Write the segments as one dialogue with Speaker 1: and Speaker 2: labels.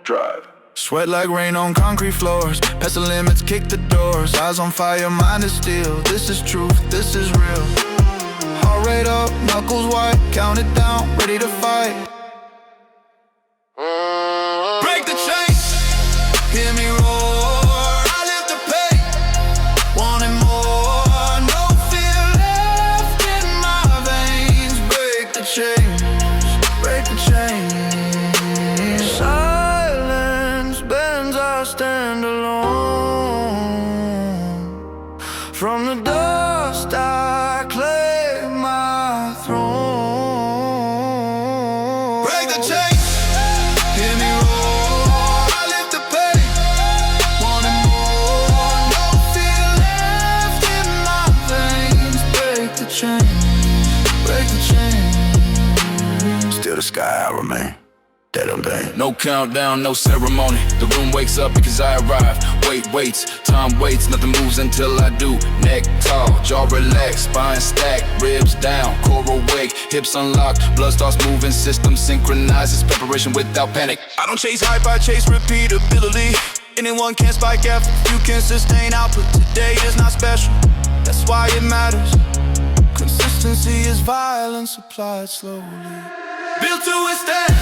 Speaker 1: drive.
Speaker 2: Sweat like rain on concrete floors. Past the limits, kick the doors. Eyes on fire, mind is steel. This is truth, this is real. Heart rate up, knuckles white. Count it down, ready to fight. Break the chain, hear me roar. I live to pay, wanting more. No fear left in my veins. Break the chains, break the chains. Silence bends, I stand alone. From the dust I claim my throne. Break the chains, hear me roar. I live to pay, wanting more. No fear left in my veins. Break the chains, break the chains. Still the sky I remain, dead on day.
Speaker 3: No countdown, no ceremony. The room wakes up because I arrived. Wait, waits, time waits, nothing moves until I do. Neck tall, jaw relaxed, spine stacked, ribs down, core awake, hips unlocked, blood starts moving, system synchronizes, preparation without panic.
Speaker 2: I don't chase hype, I chase repeatability. Anyone can spike effort, you can sustain output. Today is not special, that's why it matters. Consistency is violence applied slowly. Built to withstand,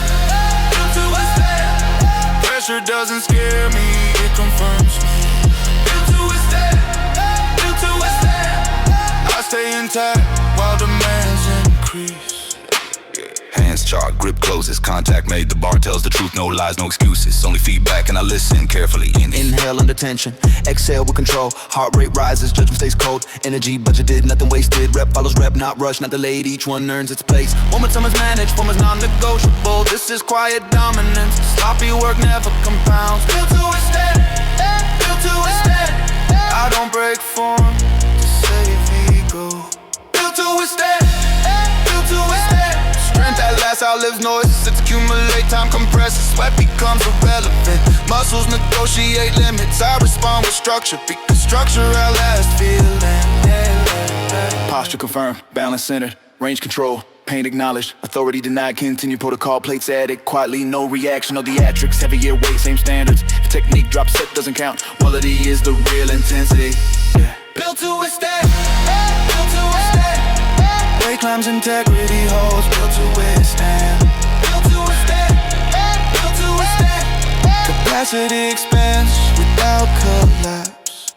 Speaker 2: built to withstand. Pressure doesn't scare me, it confirms me. Built to withstand, built to withstand. I stay intact while demands increase.
Speaker 4: Hands charred, grip closes, contact made, the bar tells the truth, no lies, no excuses, only feedback and I listen carefully.
Speaker 5: Inhale under tension, exhale with control. Heart rate rises, judgment stays cold. Energy budgeted, nothing wasted. Rep follows rep, not rushed, not delayed. Each one earns its place. Momentum is managed, form is non-negotiable. This is quiet dominance, sloppy work never compounds. Built to withstand, built to withstand. I don't break form to save ego. Built to withstand, built to withstand. Strength that lasts outlives noise. It's accumulate, time compresses. Sweat becomes irrelevant. Muscles negotiate limits. I respond with structure because structure outlasts feeling.
Speaker 2: Posture confirmed, balance centered, range control, pain acknowledged, authority denied, continue protocol, plates added, quietly no reaction, no theatrics, heavier weight, same standards. If technique drop set doesn't count, quality is the real intensity. Yeah. Built to withstand, built to withstand. Weight climbs, integrity holds, built to withstand. Built to withstand, built to withstand. Capacity expands without collapse.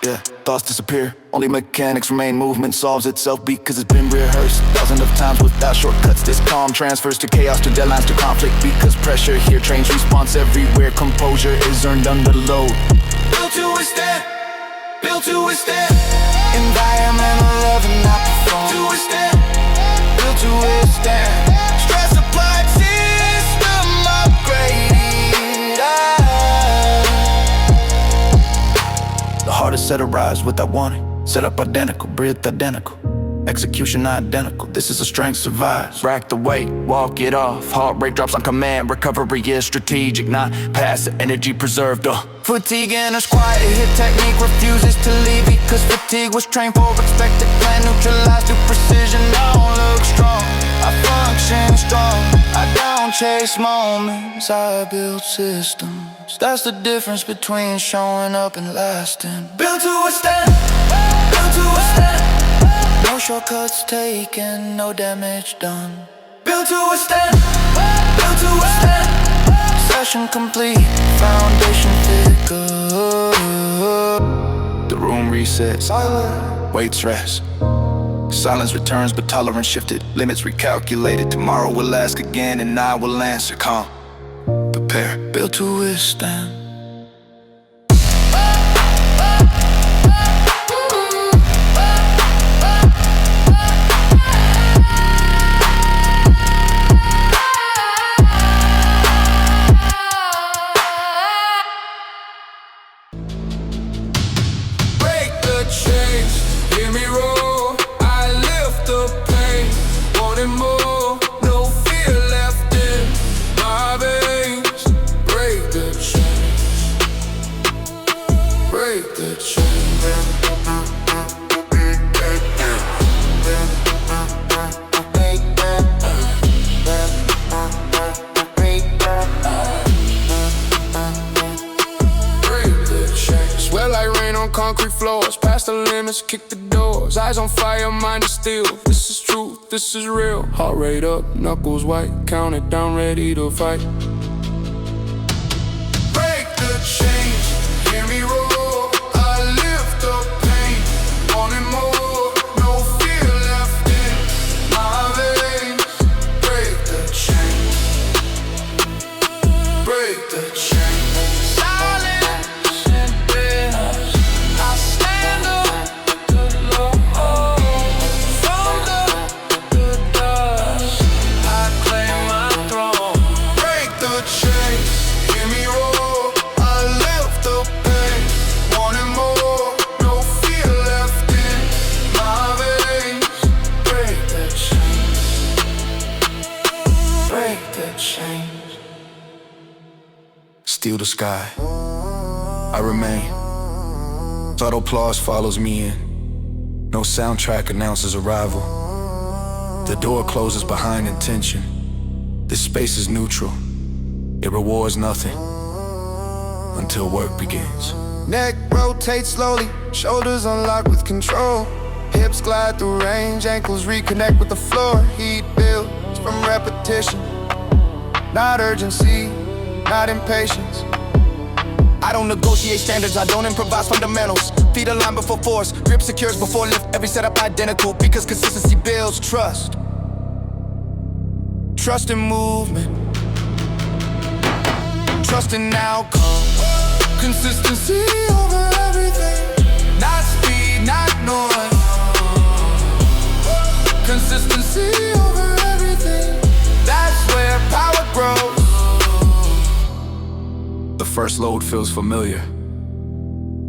Speaker 2: Yeah, thoughts disappear, only mechanics remain. Movement solves itself because it's been rehearsed thousands of times without shortcuts. This calm transfers to chaos, to deadlines, to conflict. Because pressure here trains response everywhere. Composure is earned under load. Built to withstand, built to withstand. Environmental love and not perform. To withstand, built to withstand. Stress applied, system upgraded. The hardest set arise without wanting. Set up identical, breathe identical. Execution identical, this is a strength survives. Rack the weight, walk it off. Heart rate drops on command. Recovery is strategic, not passive. Energy preserved. Fatigue enters quiet, hit technique refuses to leave. Because fatigue was trained for expected plan. Neutralized through precision, I don't look strong, I function strong. I don't chase moments, I build systems. That's the difference between showing up and lasting. Built to withstand, built to withstand. No shortcuts taken, no damage done. Built to withstand, built to withstand. Session complete, foundation fit good. The room resets, silent, weights rest. Silence returns but tolerance shifted. Limits recalculated, tomorrow will ask again and I will answer. Calm, prepare, built to withstand.
Speaker 3: Hear me roar, I lift the pain, wanting more, no fear left in my veins. Break the chains. concrete floors, past the limits, kick the doors. Eyes on fire, mind is still. This is truth, this is real. Heart rate up, knuckles white, count it down, ready to fight. Break the chains, hear me roar. I lift the pain, wanting more. No fear left in my veins. Break the chains, break the chains.
Speaker 2: Steal the sky, I remain. Subtle applause follows me in. No soundtrack announces arrival. The door closes behind intention. This space is neutral. It rewards nothing until work begins.
Speaker 1: Neck rotates slowly, shoulders unlock with control. Hips glide through range, ankles reconnect with the floor. Heat builds from repetition, not urgency, not impatience. I don't negotiate standards, I don't improvise fundamentals. Feet align before force, grip secures before lift. Every setup identical, because consistency builds trust. Trust in movement, trust in outcome. Consistency over everything, not speed, not noise. Consistency over everything, that's where power grows.
Speaker 2: The first load feels familiar.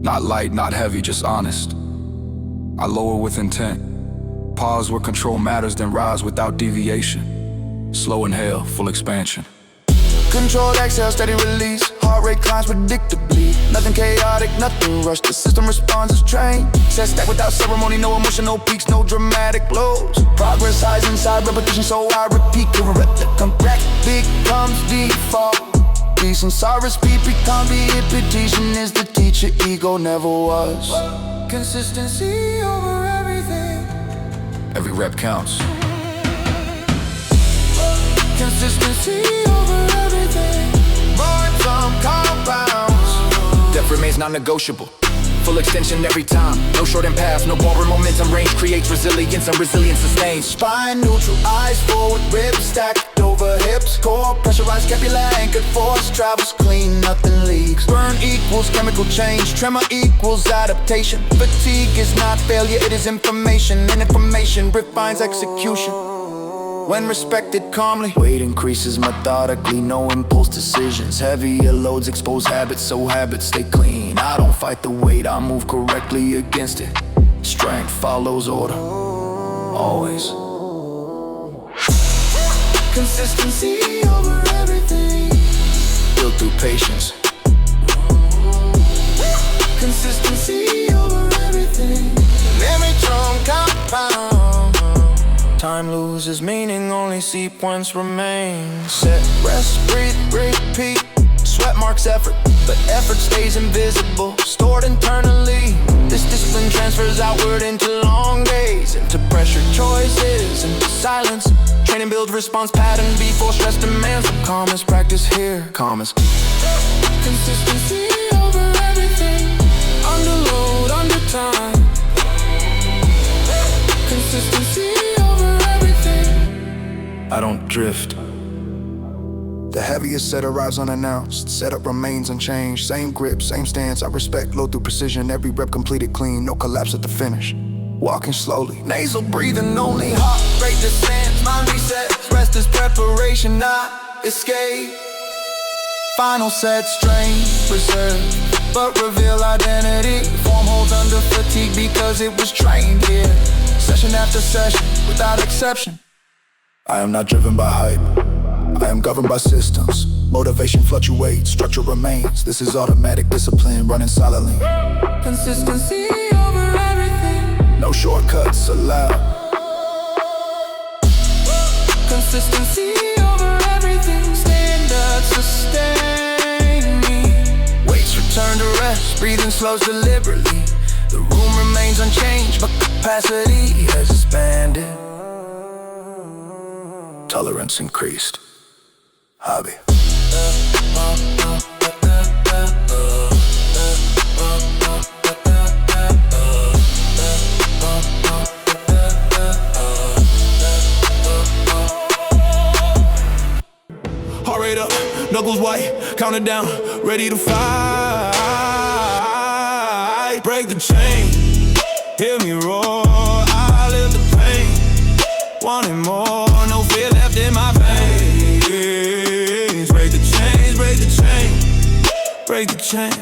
Speaker 2: Not light, not heavy, just honest. I lower with intent. Pause where control matters, then rise without deviation. Slow inhale, full expansion.
Speaker 1: Controlled exhale, steady release. Heart rate climbs predictably. Nothing chaotic, nothing rushed. The system responds as trained. Set stack without ceremony, no emotional peaks, no dramatic lows. Progress highs inside repetition, so I repeat. Give a replicant back, becomes default. Decent repeat, become the repetition is the teacher. Ego never was. Consistency over everything.
Speaker 2: Every rep counts.
Speaker 1: Consistency over everything. Momentum compounds.
Speaker 5: Depth remains non-negotiable. Full extension every time. No short and pass, no ballroom momentum. Range creates resilience and resilience sustains.
Speaker 1: Spine neutral, eyes forward, ribs stacked over hips. Core pressurized, scapula anchored, force travels clean, nothing leaks. Burn equals chemical change, tremor equals adaptation. Fatigue is not failure, it is information. And information refines execution. When respected calmly, weight increases methodically, no impulse decisions. Heavier loads expose habits, so habits stay clean. I don't fight the weight, I move correctly against it. Strength follows order, always. Consistency over everything.
Speaker 2: Built through patience.
Speaker 1: Consistency over everything. Limited compound. Time loses meaning, only sequence remains. Set, rest, breathe, repeat. Sweat marks effort, but effort stays invisible. Stored internally. This discipline transfers outward into long days, into pressure choices, into silence. Training builds response pattern before stress demands. The calmest practice here, calmest. Consistency over everything. Under load, under time. Consistency.
Speaker 2: I don't drift.
Speaker 1: The heaviest set arrives unannounced. Setup remains unchanged. Same grip, same stance. I respect low through precision. Every rep completed clean, no collapse at the finish. Walking slowly, nasal breathing only. Heart rate descends, mind resets. Rest is preparation, not escape. Final set, strain, reserve, but reveal identity. Form holds under fatigue because it was trained here. Session after session, without exception.
Speaker 2: I am not driven by hype. I am governed by systems. Motivation fluctuates, structure remains. This is automatic discipline running solidly.
Speaker 1: Consistency over everything.
Speaker 2: No shortcuts allowed.
Speaker 1: Consistency over everything. Standards sustain me. Weights return to rest. Breathing slows deliberately. The room remains unchanged, but capacity has expanded. Tolerance increased. Hobby.
Speaker 5: Heart rate up, knuckles white, counting down, ready to fight. Break the chain, hear me roar. I live the pain, wanting more, no fear left in my veins. Break the chains, break the chain, break the chain.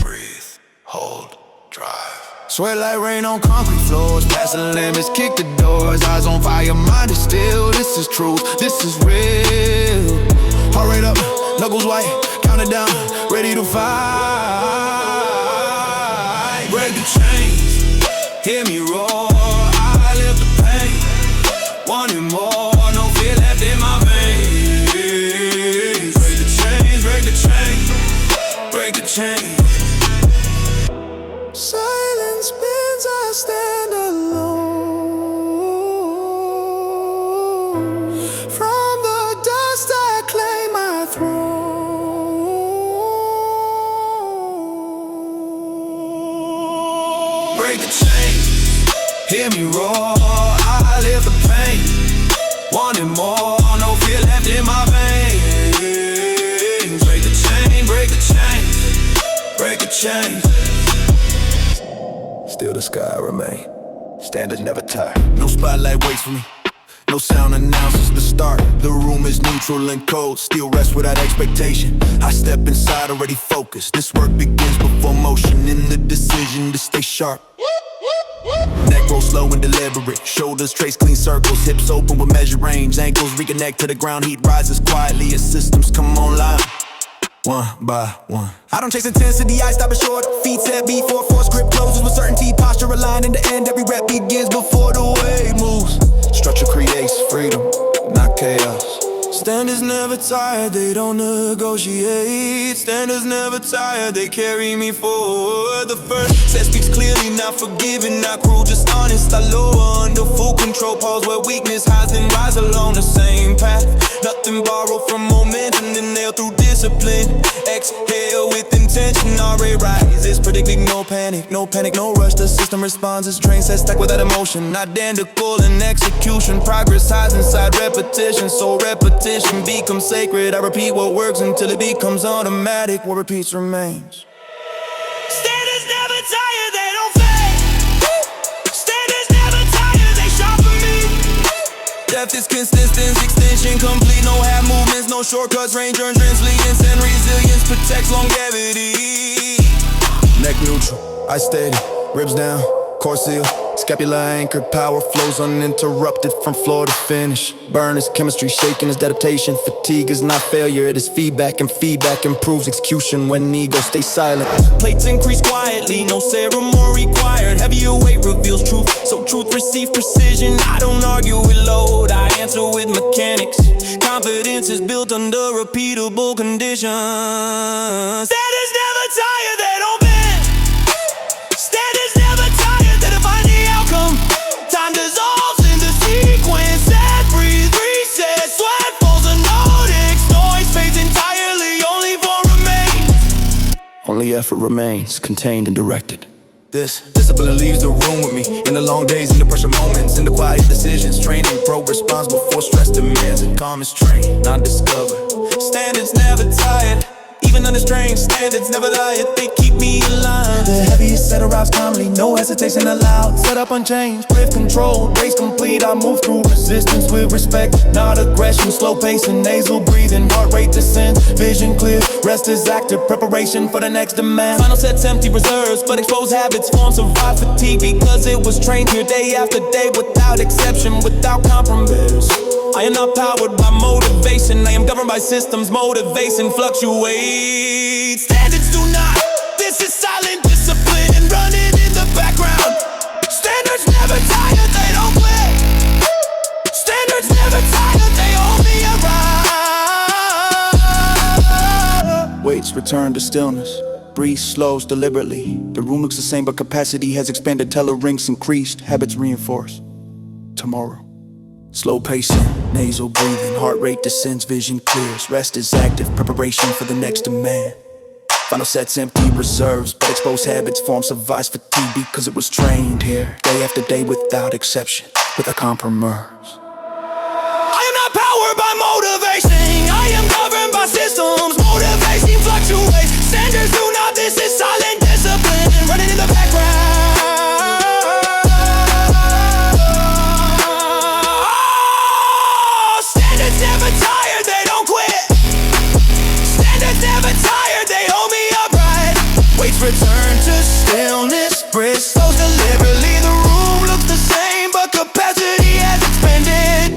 Speaker 2: Breathe, hold, drive.
Speaker 5: Sweat like rain on concrete floors, past the limits, kick the doors. Eyes on fire, mind is still. This is truth, this is real. Heart rate up, knuckles white, counting down, ready to fight. Break the chains, hear me roar. I live the pain, wanting more, no fear left in my veins. Break the chains, break the chains, break the chains. Silence means I stand alone. From the dust I claim my throne. Break the chain, hear me roar. I live the pain, wanting more, no fear left in my veins. Break the chain, break the chain, break the chain.
Speaker 2: Still the sky remain. Standards never tire.
Speaker 5: No spotlight waits for me, no sound announces the start. The room is neutral and cold, still rest without expectation. I step inside already focused. This work begins before motion, in the decision to stay sharp. Neck roll slow and deliberate, shoulders trace clean circles, hips open with measured range, ankles reconnect to the ground, heat rises quietly as systems come online. One by one, I don't chase intensity, I stop it short. Feet set before force, grip closes with certainty. Posture aligned in the end, every rep begins before the wave moves.
Speaker 2: Structure creates freedom, not chaos.
Speaker 5: Standards never tired, they don't negotiate. Standards never tired, they carry me forward. The first set speaks clearly, not forgiving, not cruel, just honest. I lower under full control, pause where weakness hides, then rise along the same path. Nothing borrowed from momentum, then nailed through discipline. Exhale with intention, already rises. Predicting no panic, no rush. The system responds as train set stack without emotion. Identical in execution, progress hides inside repetition. So repetition becomes sacred. I repeat what works until it becomes automatic. What repeats remains. Standards never tire, they don't fade. Standards never tire, they sharpen me. Depth is consistent, extension complete. No half movements, no shortcuts. Range earns resilience and resilience protects longevity. Neck neutral, I steady, ribs down, core seal. Scapula anchored, power flows uninterrupted from floor to finish. Burn is chemistry, shaking is adaptation. Fatigue is not failure, it is feedback, and feedback improves execution when ego stays silent. Plates increase quietly, no ceremony required. Heavier weight reveals truth, so truth receives precision. I don't argue with load, I answer with mechanics. Confidence is built under repeatable conditions. Standards never tire, they don't bend. Standards never tire, they define the outcome. Time dissolves in the sequence. Set, breathe, reset. Sweat falls unnoticed. Noise fades entirely, only form remains.
Speaker 2: Only effort remains, contained and directed.
Speaker 5: This discipline leaves the room with me. In the long days, in the pressure moments, in the quiet decisions. Training pro responds before stress demands. And calm is trained, not discovered. Standards never tired, even under strain. Standards never lie, they keep me aligned. The heaviest set arrives calmly, no hesitation allowed. Set up unchanged, grip controlled, race complete. I move through resistance with respect, not aggression. Slow pacing, nasal breathing, heart rate descends. Vision clear, rest is active, preparation for the next demand. Final sets empty reserves, but exposed habits form survive fatigue. Because it was trained here day after day, without exception, without compromise. I am not powered by motivation, I am governed by systems. Motivation fluctuates. Standards do not. This is silent discipline running in the background. Standards never tire, they don't quit. Standards never tire, they only arrive.
Speaker 2: Weights return to stillness.
Speaker 5: Breathe slows deliberately. The room looks the same, but capacity has expanded. Teller rings increased, habits reinforced. Tomorrow. Slow pacing, nasal breathing, heart rate descends, vision clears. Rest is active, preparation for the next demand. Final sets empty reserves, but exposed habits form survives fatigue because it was trained here. Day after day without exception, without compromise. I am not powered by motivation, I am governed by systems. Motivation fluctuates, standards do not, this is silent discipline running in the background. Standards never tired, they don't quit. Standards never tired, they hold me upright. Weights return to stillness, breath slows deliberately. The room looks the same, but capacity has expanded.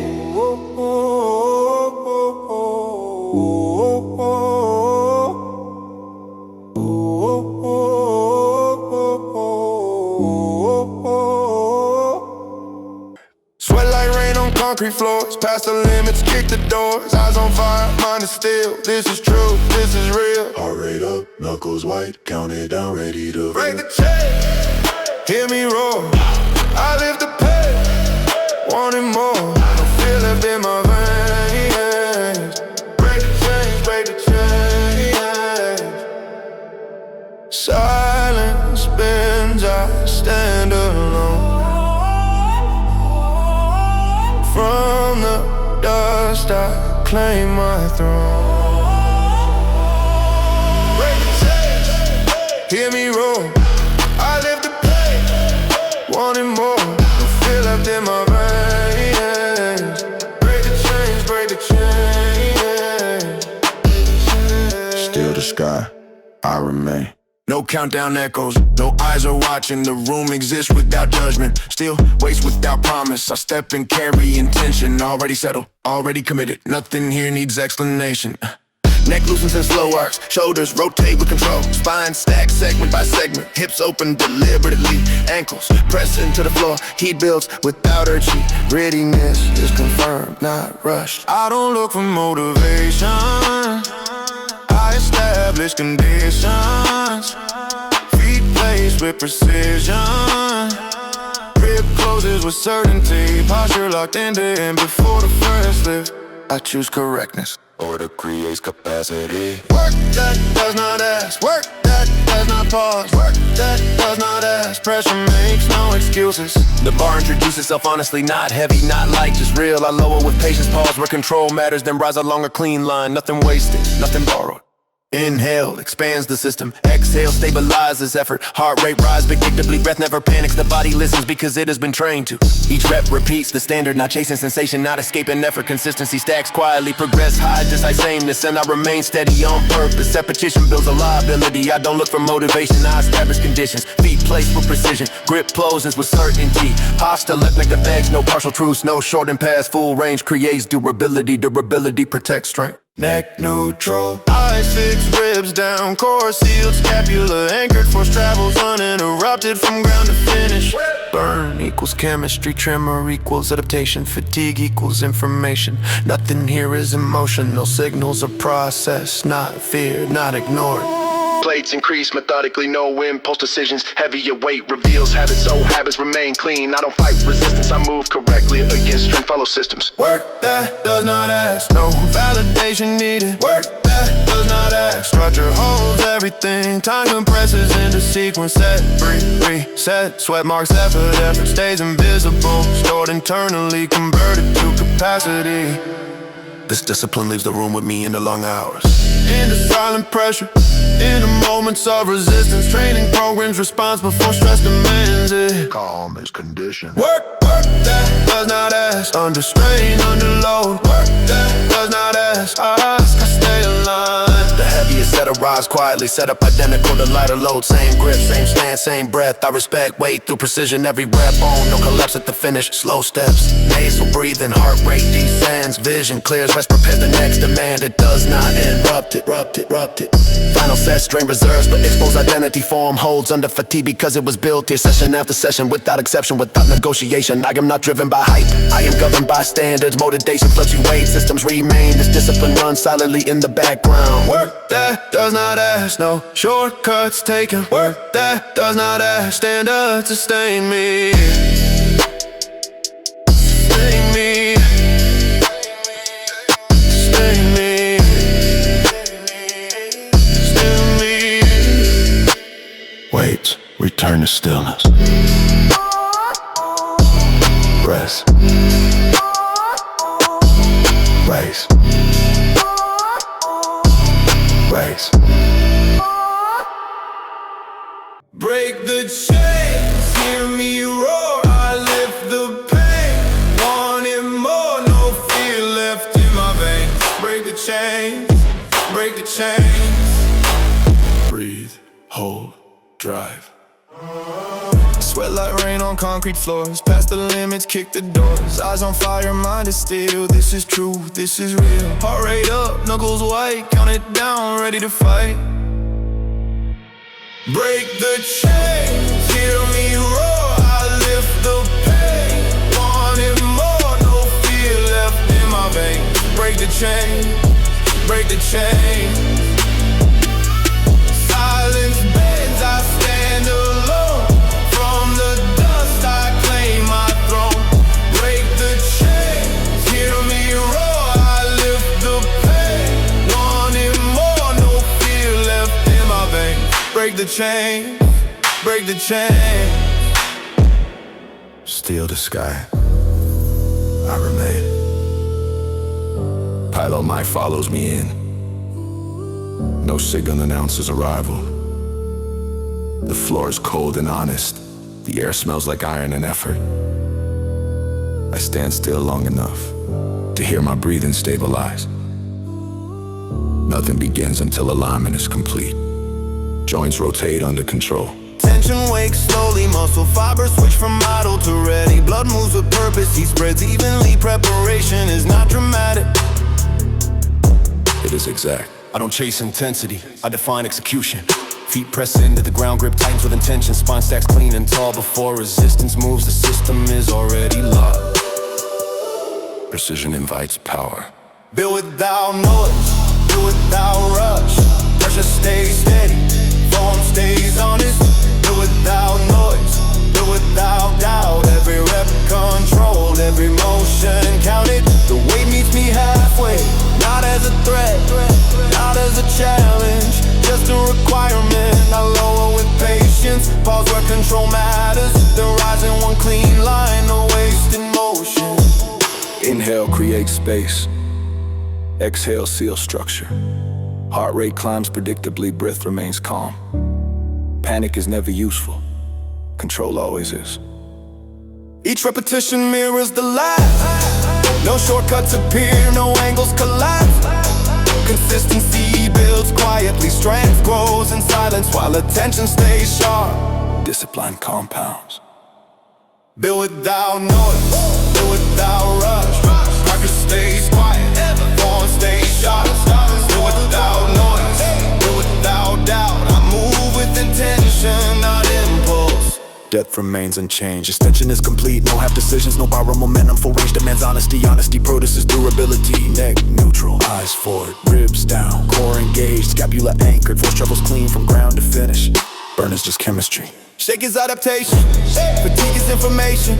Speaker 1: Sweat like rain on concrete floors, past the limits, kick the doors. Eyes on fire, mind is still. This is true, this is real.
Speaker 6: Heart rate up, knuckles white, count it down, ready to
Speaker 1: Break the chain, hear me roar. I live the pain, wanting more. I feel it in my veins. Break the chains, break the chains. Silence spins, I stand alone. From the dust I claim my throne. Break the chains, hear me roar. I live the pain, wanting more. The feel left in my veins. Break the chains, break the chains.
Speaker 6: Still the sky, I remain.
Speaker 1: No countdown echoes, no eyes are watching. The room exists without judgment, still waits without promise. I step and carry intention, already settled, already committed. Nothing here needs explanation. Neck loosens and slow arcs, shoulders rotate with control. Spine stacked segment by segment, hips open deliberately. Ankles press into the floor, heat builds without urgency. Readiness is confirmed, not rushed. I don't look for motivation, I establish conditions. Feet placed with precision, grip closes with certainty. Posture locked into him before the first lift. I choose correctness.
Speaker 6: Order creates capacity.
Speaker 1: Work that does not ask, work that does not pause, work that does not ask. Pressure makes no excuses. The bar introduces itself honestly, not heavy, not light, just real. I lower with patience, pause where control matters, then rise along a clean line. Nothing wasted, nothing borrowed. Inhale, expands the system. Exhale, stabilizes effort. Heart rate rise predictably. Breath never panics. The body listens because it has been trained to. Each rep repeats the standard. Not chasing sensation, not escaping effort. Consistency stacks quietly. Progress high, just like sameness. And I remain steady on purpose. Repetition builds a liability. I don't look for motivation, I establish conditions. Feet placed with precision. Grip closes with certainty. Posture left like the bags. No partial truths, no short and pass. Full range creates durability. Durability protects strength. Neck neutral, eyes fixed, ribs down, core sealed, scapula anchored, force travels uninterrupted from ground to finish. Burn equals chemistry, tremor equals adaptation, fatigue equals information. Nothing here is emotional, signals are processed, not feared, not ignored. Plates increase methodically, no impulse decisions. Heavier weight reveals habits, so habits remain clean. I don't fight resistance, I move correctly against strength follow systems. Work that does not ask, no validation needed. Work that does not ask, structure holds everything. Time compresses into sequence, set, reset. Sweat marks effort, effort stays invisible. Stored internally, converted to capacity. This discipline leaves the room with me in the long hours. Into silent pressure, into moments of resistance. Training programs response before stress demands it.
Speaker 6: Calm is conditioned.
Speaker 1: Work that does not ask, under strain, under load. Work that does not ask, I stay aligned. The heaviest set arrives quietly, set up identical to lighter load. Same grip, same stance, same breath. I respect weight through precision, every rep on. No collapse at the finish, slow steps. Nasal breathing, heart rate descends. Vision clears, rest prepares the next demand. It does not interrupt it. Final set, strain reserves, but exposed identity form holds under fatigue because it was built here. Session after session, without exception, without negotiation. I am not driven by hype, I am governed by standards. Motivation fluctuates, systems remain. This discipline runs silently in the background. Work that does
Speaker 5: does not ask, no shortcuts taken. Work that does not ask, stand up to sustain me. Sustain me. Sustain me. Sustain me.
Speaker 6: Wait, return to stillness. Rest. Raise. Raise.
Speaker 5: Break the chains, hear me roar. I lift the pain, wanting more, no fear left in my veins. Break the chains, break the chains.
Speaker 6: Breathe, hold, drive.
Speaker 5: Sweat like rain on concrete floors. Past the limits, kick the doors. Eyes on fire, mind is still. This is true, this is real. Heart rate up, knuckles white. Count it down, ready to fight. Break the chains, hear me roar. I lift the pain, wanting more, no fear left in my veins. Break the chain, break the chain. Silence bends, I stand alone. From the dust I claim my throne. Break the chains, hear me roar. I lift the pain, wanting more, no fear left in my veins. Break the chain, break the chain.
Speaker 6: Steal the sky. I remain. Pilo Mai follows me in. No signal announces arrival. The floor is cold and honest. The air smells like iron and effort. I stand still long enough to hear my breathing stabilize. Nothing begins until alignment is complete. Joints rotate under control.
Speaker 5: Tension wakes slowly, muscle fibers switch from idle to ready. Blood moves with purpose, heat spreads evenly. Preparation is not dramatic,
Speaker 6: It is exact.
Speaker 5: I don't chase intensity, I define execution. Feet press into the ground, grip tightens with intention. Spine stacks clean and tall before resistance moves. The system is already locked.
Speaker 6: Precision invites power.
Speaker 5: Build without noise, build without rush. Pressure stays steady, form stays honest. Build without noise, build without doubt. Every rep controlled, every motion counted. The weight meets me halfway, not as a threat, not as a challenge, just a requirement. I lower with patience, pause where control matters. Then rise in one clean line, no wasted motion.
Speaker 6: Inhale, create space. Exhale, seal structure. Heart rate climbs predictably, breath remains calm. Panic is never useful. Control always is.
Speaker 5: Each repetition mirrors the last. No shortcuts appear, no angles collapse. Consistency builds quietly, strength grows in silence while attention stays sharp.
Speaker 6: Discipline compounds.
Speaker 5: Build without noise, build without rush. Practice stays quiet, form stays sharp. Build without noise, build without doubt. I move with intention, not impulse.
Speaker 6: Depth remains unchanged. Extension is complete, no half decisions, no borrow momentum. Full range demands honesty. Honesty produces durability. Neck neutral, eyes forward, ribs down. Core engaged, scapula anchored. Force travels clean from ground to finish. Burn is just chemistry.
Speaker 5: Shake is adaptation, fatigue is information.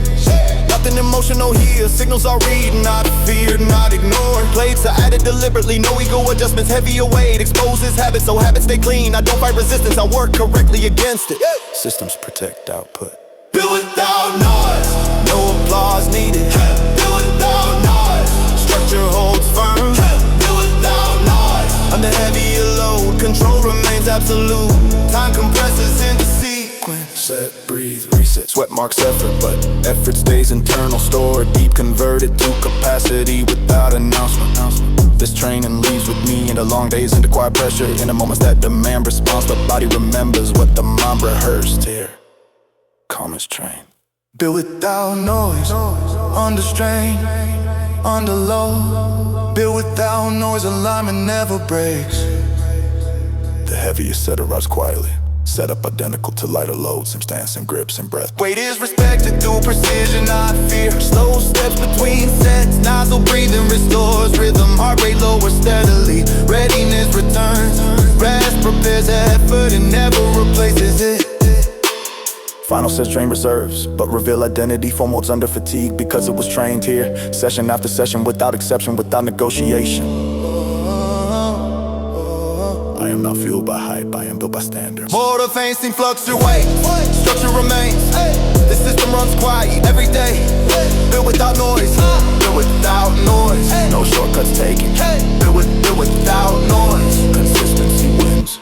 Speaker 5: Nothing emotional here, signals are read, not feared, not ignored. Plates are added deliberately, no ego adjustments. Heavier weight exposes habits, so habits stay clean. I don't fight resistance, I work correctly against it.
Speaker 6: Systems protect output.
Speaker 5: Build without noise, no applause needed. Build without noise, structure holds firm. Build without noise, under heavier load, control remains absolute. Time compresses into sequence.
Speaker 6: Set, breathe, reset. Sweat marks effort, but effort stays internal. Stored deep, converted to capacity without announcement. This training leaves with me into long days, into quiet pressure, into moments that demand response. The body remembers what the mind rehearsed here. Calm as train.
Speaker 5: Build without noise, under strain, under load. Build without noise, alignment never breaks.
Speaker 6: The heaviest set arrives quietly. Set up identical to lighter loads, same stance and grips and breath.
Speaker 5: Weight is respected through precision, not fear. Slow steps between sets, nozzle breathing restores rhythm. Heart rate lower steadily, readiness returns. Rest
Speaker 6: Final says drain reserves, but reveal identity for modes under fatigue because it was trained here. Session after session, without exception, without negotiation. I am not fueled by hype, I am built by standards.
Speaker 5: Motivations seem fluctuate, structure remains. The system runs quiet every day, built without noise, built without noise.
Speaker 6: No shortcuts taken,
Speaker 5: Built without noise.
Speaker 6: consistency wins.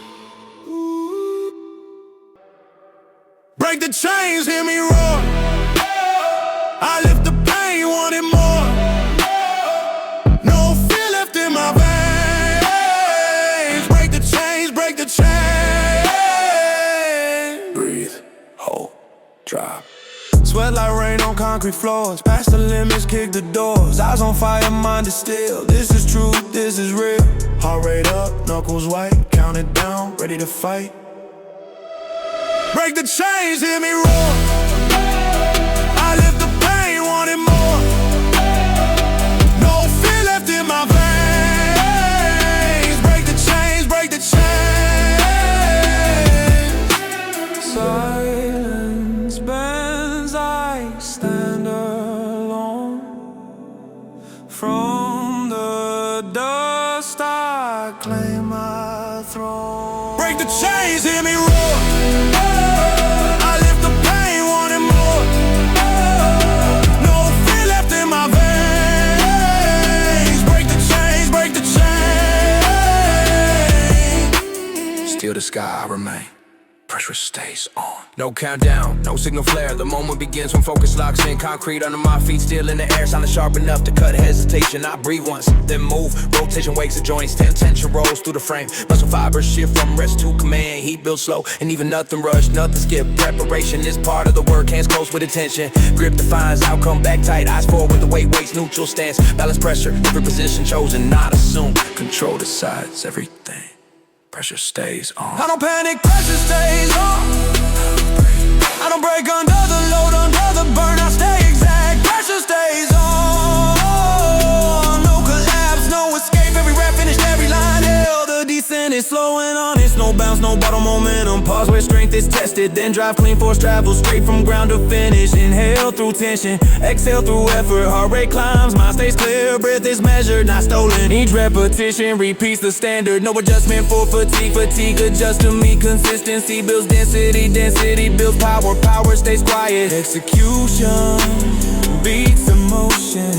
Speaker 1: Break the chains, hear me roar. I lift the pain, want it more. No fear left in my veins. Break the chains, break the chains.
Speaker 6: Breathe, hold, drop.
Speaker 1: Sweat like rain on concrete floors. Past the limits, kick the doors. Eyes on fire, mind is still. This is truth, this is real. Heart rate up, knuckles white. Count it down, ready to fight. Break the chains, hear me roar. I lift the pain, want it more. No fear left in my veins. Break the chains, break the chains. Silence bends, I stand alone. From the dust I claim my throne. Break the chains, hear me roar.
Speaker 3: Till the sky remain, pressure stays on. No countdown, no signal flare. The moment begins when focus locks in. Concrete under my feet, still in the air. Sounding sharp enough to cut hesitation. I breathe once, then move. Rotation wakes the joints. Tension rolls through the frame. Muscle fibers shift from rest to command. Heat builds slow, and even nothing rushed, nothing skip. Preparation is part of the work. Hands close with attention. Grip defines outcome, back tight. Eyes forward with the weight, weights neutral stance. Balance pressure, every position chosen, not assumed. Control decides everything. Pressure stays on.
Speaker 1: I don't panic, pressure stays on. I don't break under the load, under the burn. I stay exact, pressure stays on. No collapse, no escape. Every rap finished, every line held. The descent is slow and honest. No bounce, no bottle momentum. Pause where strength is tested. Then drive clean, force travel straight from ground to finish. Inhale through tension, exhale through effort. Heart rate climbs, mind stays clear. Breath is measured, not stolen. Each repetition repeats the standard. No adjustment for fatigue. Fatigue adjusts to me. Consistency builds density. Density builds power. Power stays quiet. Execution beats emotion.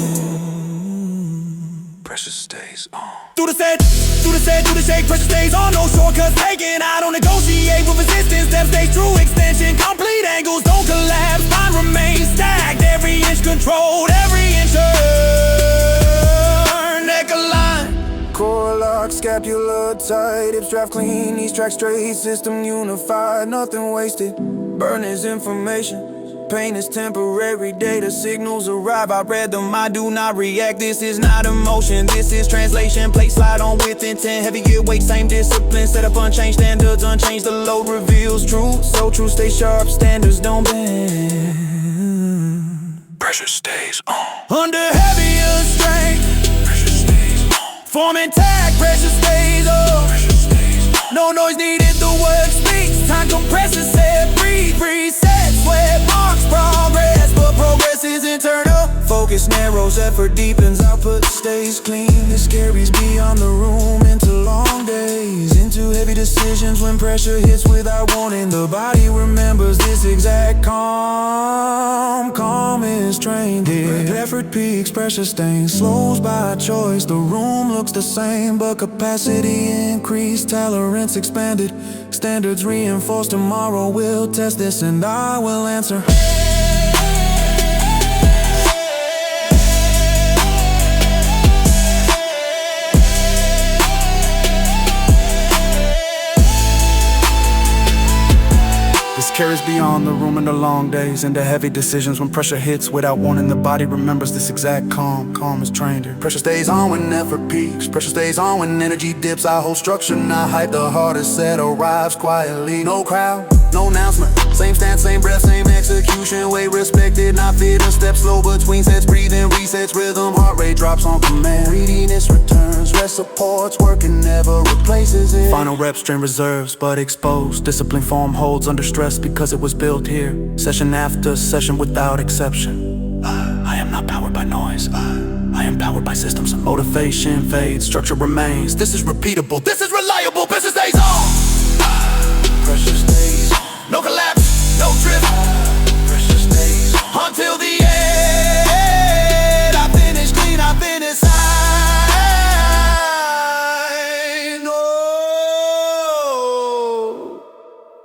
Speaker 3: Pressure stays on.
Speaker 1: Through the set, through the set, through the shake, pressure stays on. No shortcuts taken. I don't negotiate with resistance. Step stays true extension. Complete angles don't collapse. Spine remains stacked. Every inch controlled. Every inch earned. Neck aligned. Core lock, scapula tight. Hips draft clean. Knees track straight. System unified. Nothing wasted. Burn is information. Pain is temporary, data signals arrive. I read them, I do not react. This is not emotion, this is translation. Plate slide on with intent, heavy gear weight, same discipline. Set up unchanged standards, unchanged. The load reveals truth. So true, stay sharp, standards don't bend.
Speaker 3: Pressure stays on.
Speaker 1: Under heavier strain,
Speaker 3: Pressure stays on.
Speaker 1: form intact, pressure stays up.
Speaker 3: Pressure stays on.
Speaker 1: No noise needed, the word speaks. Time compresses, set free, reset. Sweat marks progress, but progress is internal. Focus narrows, effort deepens, output stays clean. This carries beyond the room into long days, into heavy decisions when pressure hits without warning. The body remembers this exact calm. Calm is trained here. Effort peaks, pressure stains, slows by choice. The room looks the same, but capacity increased, tolerance expanded. Standards reinforced. Tomorrow we'll test this and I will answer.
Speaker 6: This carries beyond the room in the long days, into heavy decisions when pressure hits without warning. The body remembers this exact calm. Calm is trained here. Pressure stays on when effort peaks. Pressure stays on when energy dips. Our whole structure not hype. The hardest set arrives quietly. No crowd, no announcement. Same stance, same breath, same execution. Way respected, not fit. A step slow between sets. Breathing resets rhythm. Heart rate drops on command. Greediness returns. Rest supports. Working never replaces it.
Speaker 2: Final reps drain reserves, but exposed. Discipline form holds under stress because it was built here. Session after session without exception. I am not powered by noise. I am powered by systems. Motivation fades, structure remains. This is repeatable, this is reliable. Business days on. Precious days. No collapse, no trip. Precious days until the end. I finish clean, I finish high.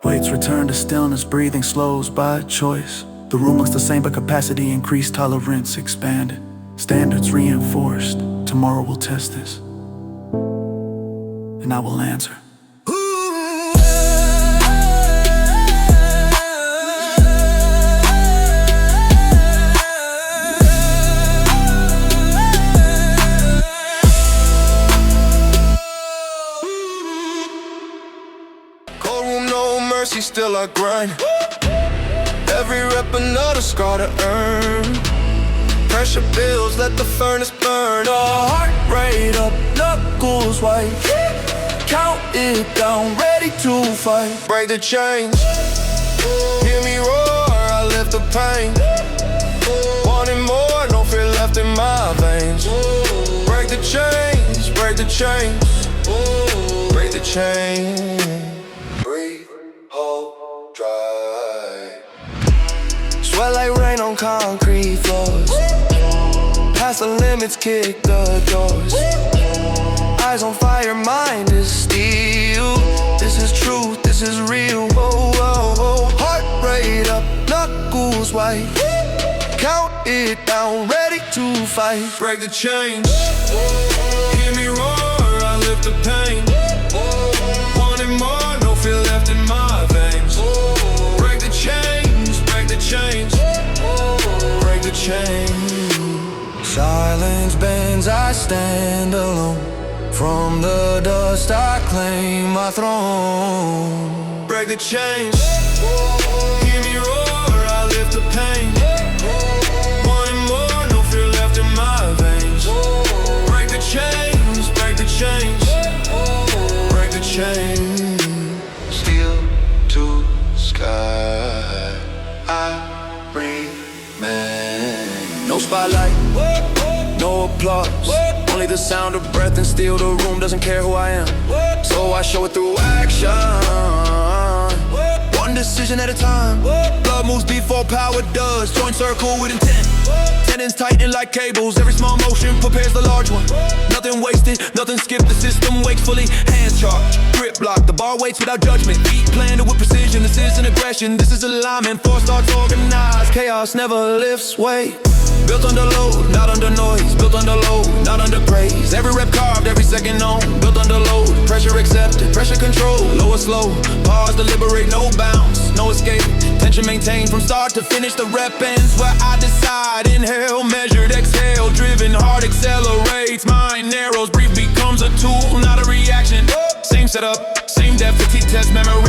Speaker 2: Weights return to stillness, breathing slows by choice. The room looks the same, but capacity increased, tolerance expanded, standards reinforced. Tomorrow we'll test this, and I will answer.
Speaker 1: Still I grind. Every rep another scar to earn. Pressure builds, let the furnace burn. The heart rate up, knuckles white. Count it down, ready to fight. Break the chains, hear me roar, I lift the pain. Wanting more, no fear left in my veins. Break the chains, break the chains, break the chains. Sweat like rain on concrete floors. Past the limits, kick the doors. Eyes on fire, mind is steel. This is truth, this is real. Whoa, whoa, whoa. Heart rate up, knuckles white. Count it down, ready to fight. Break the chains, hear me roar, I lift the pain. Wanting more, no fear left in my veins. Break the chains, break the chains, break the chains. Silence bends, I stand alone. From the dust I claim my throne. Break the chains, hear me roar, I lift the pain. Wanting more, no fear left in my veins. Break the chains, break the chains, break the chains. Steel to sky, I remain. No spotlight, no applause. Only the sound of breath and steel. The room doesn't care who I am, so I show it through action. One decision at a time. Blood moves before power does. Joint circle with intent. Tendons tighten like cables. Every small motion prepares the large one. Nothing wasted, nothing skipped. The system wakes fully. Hands charged, grip locked. The bar waits without judgment. Feet planted with precision. This isn't aggression. This is alignment. Force starts organized. Chaos never lifts weight. Built under load, not under noise. Built under load, not under praise. Every rep carved, every second known. Built under load, pressure accepted, pressure control. Low or slow, pause, deliberate, no bounce, no escape. Tension maintained from start to finish. The rep ends where I decide. Inhale, measured, exhale, driven. Heart accelerates, mind narrows. Brief becomes a tool, not a reaction. Same setup, same depth, fatigue test, memory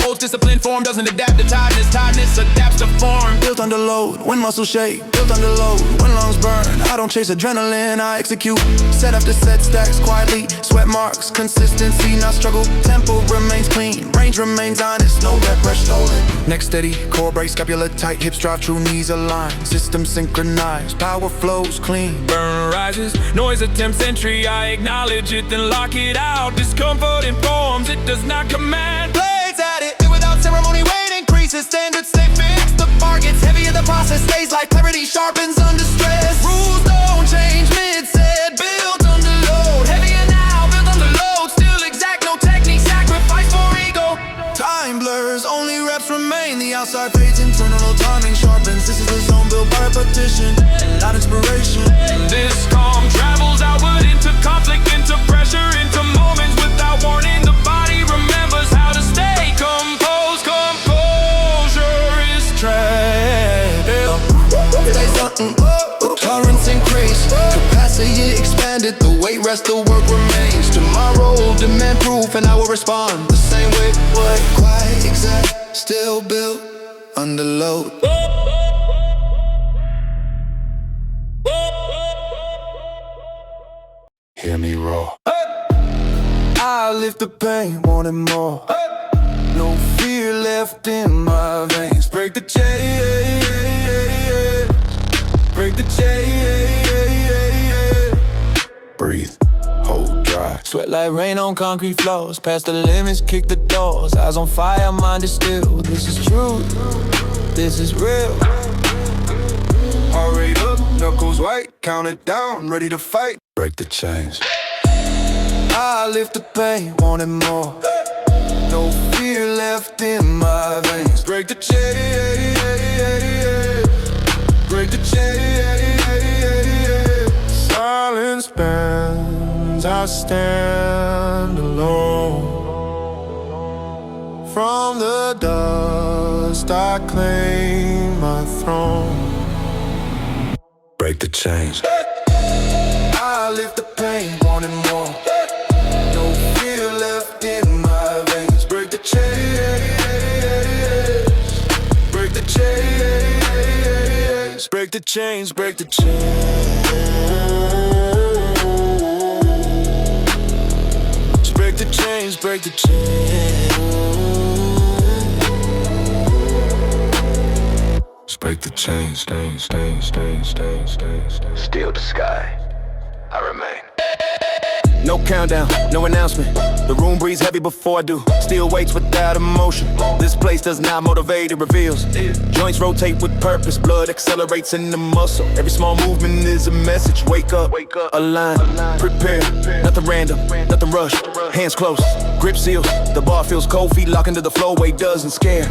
Speaker 1: holds discipline, form doesn't adapt to tiredness adapts to form. Built under load, when muscles shake, built under load, when lungs burn. I don't chase adrenaline, I execute. Set after set, stacks quietly, sweat marks, consistency, not struggle. Tempo remains clean, range remains honest, no rep rush stolen. Neck steady, core brace, scapula tight, hips drive true, knees align. System synchronized, power flows clean.
Speaker 7: Burn rises, noise attempts entry, I acknowledge it, then lock it out. Discomfort informs, it does not command.
Speaker 1: Blades at it, without ceremony, weight increases. Standards stay fixed, the bar gets heavier, the process stays like clarity sharpens under stress. Rules don't change mid-set, built under load. Heavier now, built under load. Still exact, no technique, sacrifice for ego. Time blurs, only reps remain. The outside fades, internal timing sharpens. This is the zone built by repetition, not inspiration.
Speaker 7: This calm travels outward into conflict, into pressure, into moments without warning. The body remembers how to stay composed. Composure is trapped.
Speaker 1: Say something, tolerance increased, capacity expanded. The weight rests, the work remains. Tomorrow will demand proof, and I will respond the same way. What? Quiet, exact, still built under load.
Speaker 2: Hear me roar.
Speaker 1: I live
Speaker 6: lift the pain, wanting more. No fear left in my veins. Break the chain, break the chain. Breathe, hold dry. Sweat like rain on concrete floors. Past the limits, kick the doors. Eyes on fire, mind is still. This is true, this is real. Heart rate up, knuckles white. Count it down, ready to fight. Break the chains. I lift the pain, wanting more. No fear left in my veins. Break the chain, break the chain. Silence bends, I stand alone. From the dust I claim my throne. Break the chains. I lift the pain, wanting more. No fear left in my veins. Break the chains, break the chains, break the chains, break the chains. Break the chains, break the chains. Break the chains, stains, stains, stains, stains, stains.
Speaker 5: Still the sky, I remain.
Speaker 6: No countdown, no announcement. The room breathes heavy before I do. Still waits without emotion. This place does not motivate, it reveals. Joints rotate with purpose. Blood accelerates in the muscle. Every small movement is a message. Wake up, align, prepare. Nothing random, nothing rushed. Hands close, grip sealed. The bar feels cold, feet lock into the flow. Weight doesn't scare.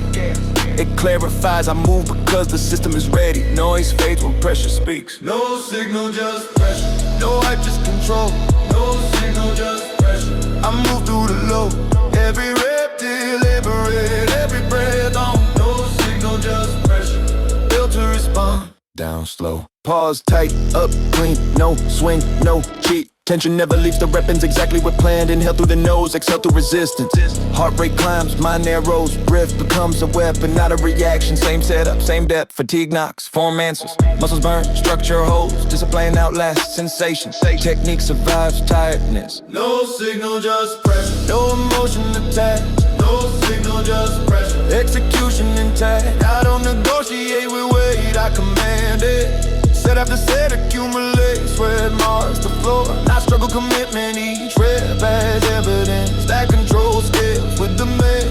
Speaker 6: It clarifies, I move because the system is ready. Noise fades when pressure speaks. No signal, just pressure. No hype, just control. No signal, just pressure. I move through the low. Every rep deliberate, every breath on. No signal, just pressure. Built to respond. Down slow. Pause tight, up clean. No swing, no cheat. Tension never leaves the weapons exactly what planned. Inhale through the nose, exhale through resistance. Heart rate climbs, mind narrows. Breath becomes a weapon, not a reaction. Same setup, same depth, fatigue knocks, form answers. Muscles burn, structure holds. Discipline outlasts sensation. Technique survives tiredness. No signal, just pressure. No emotion attached. No signal, just pressure. Execution intact. I don't negotiate with weight, I command it. Set after set, accumulate. Sweat marks the floor. Not struggle, commitment. Each rep as evidence. That control scales with the man.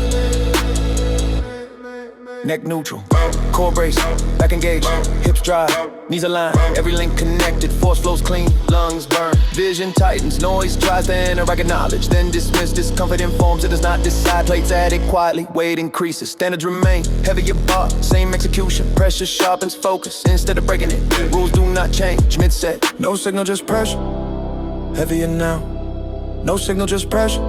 Speaker 6: Neck neutral, core brace, back engaged, hips dry, knees aligned. Every link connected, force flows clean, lungs burn. Vision tightens, noise tries to enter, I acknowledge, then dismiss. Discomfort informs, it does not decide. Plates added quietly, weight increases. Standards remain, heavier bar, same execution. Pressure sharpens focus, instead of breaking it. Rules do not change, mid-set. No signal, just pressure, heavier now. No signal, just pressure.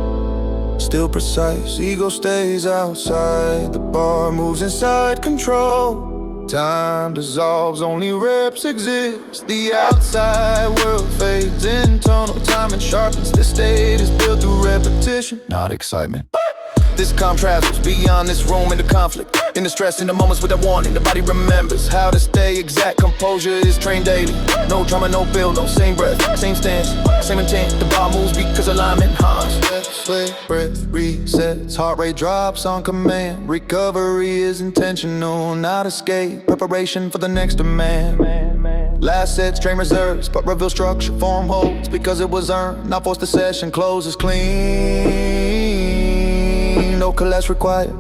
Speaker 6: Still precise, ego stays outside. The bar moves inside control. Time dissolves, only reps exist. The outside world fades internal. Time and sharpens, this state is built through repetition, not excitement. This calm travels beyond this room into conflict. In the stress, in the moments with a warning, the body remembers how to stay exact. Composure is trained daily. No drama, no build, no same breath, same stance, same intent. The bar moves because alignment haunts. Sway, breath, resets, heart rate drops on command. Recovery is intentional, not escape. Preparation for the next demand. Last sets, train reserves, but reveal structure, form holds because it was earned. Not forced, the session closes clean. No collapse required.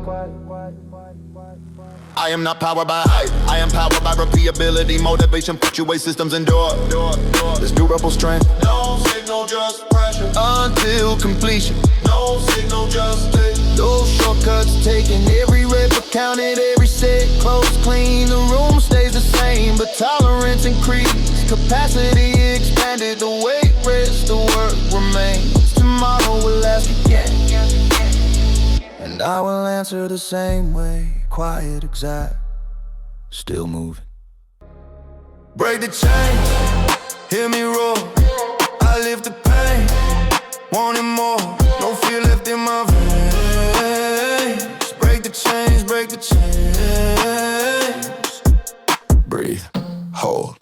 Speaker 6: I am not powered by hype. I am powered by repeatability, motivation, fluctuate systems endure. There's durable strength. No signal, just pressure. Until completion. No signal, just stay. No shortcuts taken. Every rep counted, every set close, clean. The room stays the same, but tolerance increased. Capacity expanded. The weight rests, the work remains. Tomorrow will last again. And I will answer the same way. Quiet, exact, still moving. Break the chain, hear me roar. I lift the pain, wanting more. No fear left in my veins. Break the chains, break the chains. Breathe, hold,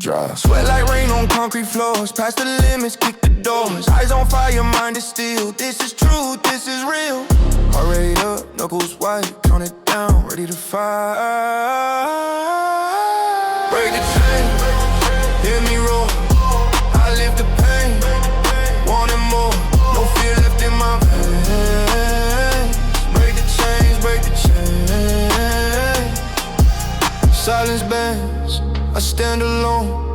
Speaker 6: dry.
Speaker 1: Sweat like rain on concrete floors, past the limits, kick the doors. Eyes on fire, mind is still. This is truth, this is real. Heart rate up, knuckles white, count it down, ready to fight. Break the chain, hear me roar. I live the pain, wanting more. No fear left in my veins. Break the chains, break the chains. Silence bends, I stand alone.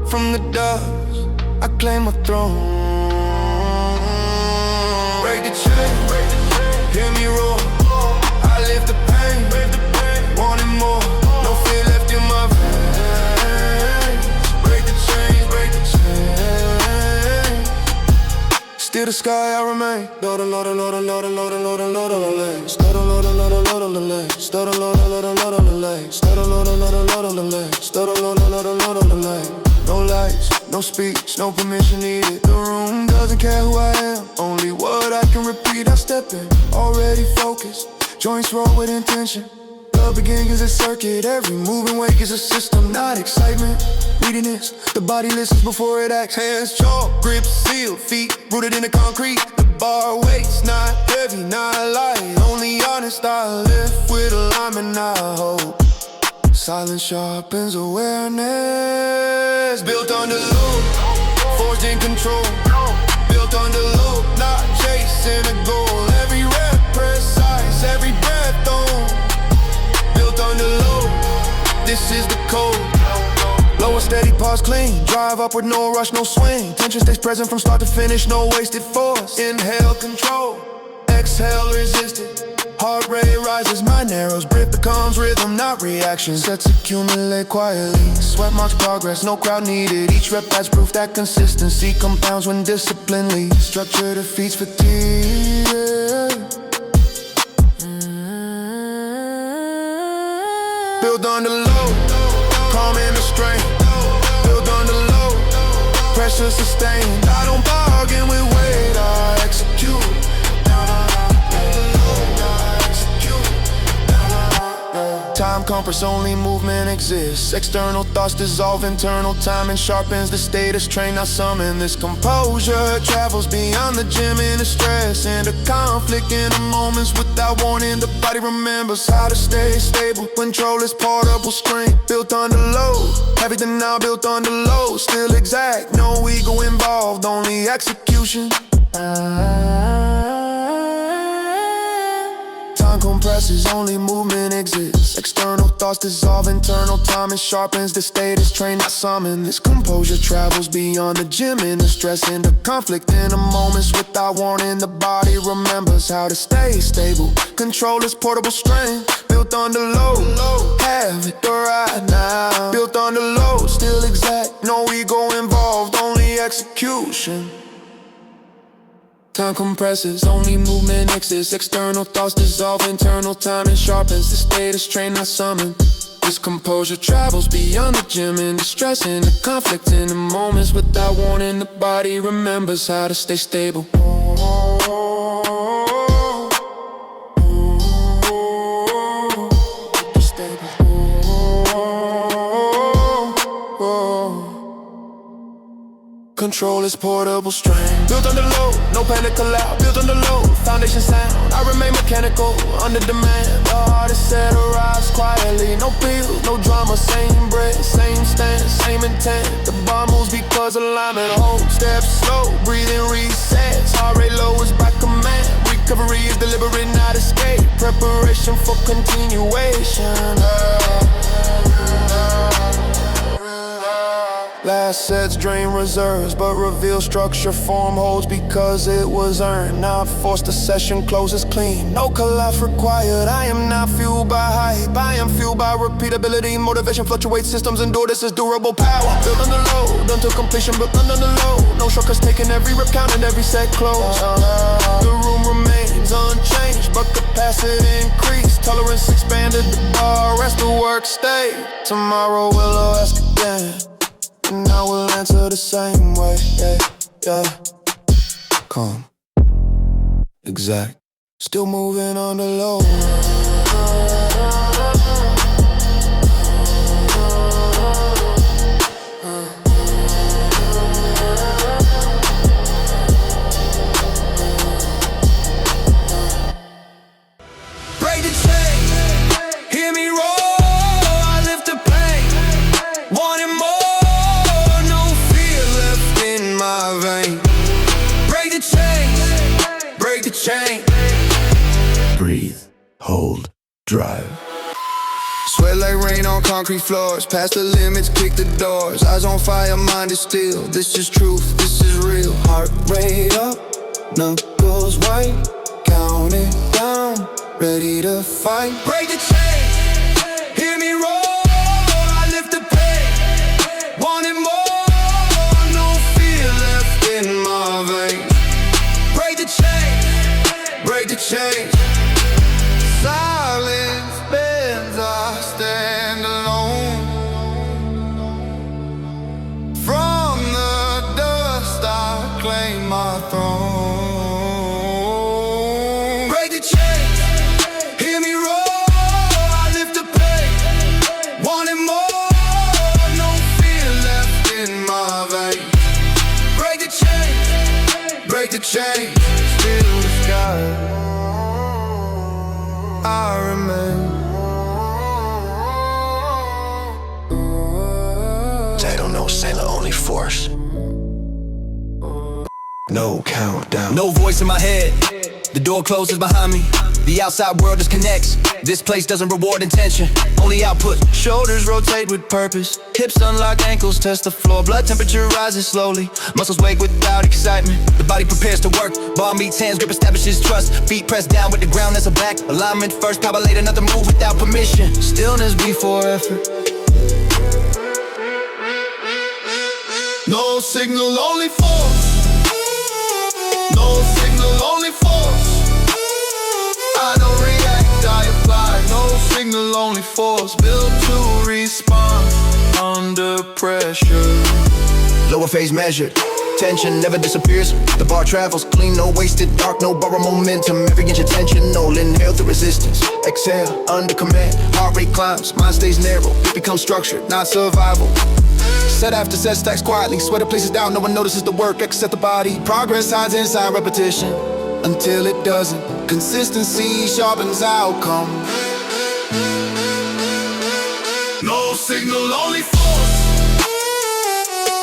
Speaker 1: From the dust, I claim my throne. Break the chain, hear me roar. I live the pain, wanting more. No fear left in my veins. Break the chains, break the chains. Still the sky I remain. Lord, Lord, Lord, Lord, Lord, Lord, Lord, Lord, Lord, Lord, Lord, Lord, Lord, Lord, Lord, Lord, no lights, no speech, no permission needed. The room doesn't care who I am, only what I can repeat. I step in, already focused, joints roll with intention. Love begins a circuit, every move and wake is a system. Not excitement, neediness, the body listens before it acts. Hands chalk, grip sealed, feet rooted in the concrete. The bar waits, not heavy, not light, only honest. I live with alignment, I hope. Silence sharpens awareness. Built on the loop, forged in control. Built on the loop, not chasing a goal. Every rep precise, every breath on. Built on the loop, this is the code. Low and steady, pause clean. Drive upward, no rush, no swing. Tension stays present from start to finish, no wasted force. Inhale, control. Exhale, resistance. Heart rate rises, mind narrows, breath becomes rhythm, not reaction. Sets accumulate quietly, sweat marks progress, no crowd needed. Each rep adds proof that consistency compounds when discipline leads. Structure defeats fatigue. Build on the low, calm in the strain. Build on the low, pressure sustained. I don't bargain with weight, I execute. Time compress, only movement exists. External thoughts dissolve internal time and sharpens the status train. I summon this composure. Travels beyond the gym in the stress and the conflict in the moments without warning. The body remembers how to stay stable. Control is portable strength. Built on the load. Everything now built on the load. Still exact, no ego involved, only execution. Time compresses, only movement exists. External thoughts dissolve, internal time and sharpens the status train. I summon this composure. Travels beyond the gym in the stress and the conflict in the moments without warning. The body remembers how to stay stable. Control is portable strength. Built on the load, have it right now. Built on the load, still exact, no ego involved, only execution. Time compresses, only movement exists. External thoughts dissolve, internal time and sharpens the status train. I summon this composure. Travels beyond the gym in the stress and the conflict in the moments without warning. The body remembers how to stay stable. Control is portable strength. Built on the low, no panic allowed. Built on the low, foundation sound. I remain mechanical, under demand. The heart is set, arrives quietly. No pills, no drama, same breath, same stance, same intent. The bar moves because alignment holds. Steps slow, breathing resets. Heart rate low is by command. Recovery is deliberate, not escape. Preparation for continuation. Last sets drain reserves, but reveal structure form holds because it was earned. Not forced, the session closes clean. No collapse required, I am not fueled by hype. I am fueled by repeatability, motivation fluctuates, systems endure, this is durable power. Built on the low, done to completion, built under the low. No shortcuts taken, every rep counted, every set closed. The room remains unchanged, but capacity increased. Tolerance expanded, the bar, rest the work stay. Tomorrow we'll ask again, and I will answer the same way, yeah. Calm, exact, still moving on the low.
Speaker 5: the chain.
Speaker 2: Breathe, hold, drive.
Speaker 6: Sweat like rain on concrete floors. Past the limits, kick the doors. Eyes on fire, mind is still. This is truth, this is real. Heart rate up, knuckles white. Count it down, ready to fight. Break the chain, hear me roll. I lift the pain, wanting more. No fear left in my veins. Break the chain, break the chain. Silence bends, I stand alone. From the dust I claim my throne. Break the chains, hear me roll. I lift the pain, wanting more. No fear left in my veins. Break the chains, break the chains. Still the sky, I remain.
Speaker 5: They don't know sailor, only force. No countdown. No voice in my head. The door closes behind me. The outside world disconnects. This place doesn't reward intention, only output.
Speaker 6: Shoulders rotate with purpose. Hips unlock, ankles touch the floor. Blood temperature rises slowly. Muscles wake without excitement.
Speaker 5: The body prepares to work. Ball meets hands, grip establishes trust. Feet pressed down with the ground as a back. Alignment first, power later, another move without permission.
Speaker 6: Stillness before effort. No signal, only force. No signal, only force. I don't react, I apply. No signal, only force. Built to respond under pressure.
Speaker 5: Lower phase measured. Tension never disappears. The bar travels clean, no wasted dark, no borrow momentum. Every inch attentional, inhale through resistance. Exhale, under command. Heart rate climbs, mind stays narrow. It becomes structured, not survival. Set after set stacks quietly. Sweater places down, no one notices the work except the body. Progress hides inside repetition
Speaker 6: until it doesn't. Consistency sharpens outcome. No signal, only force.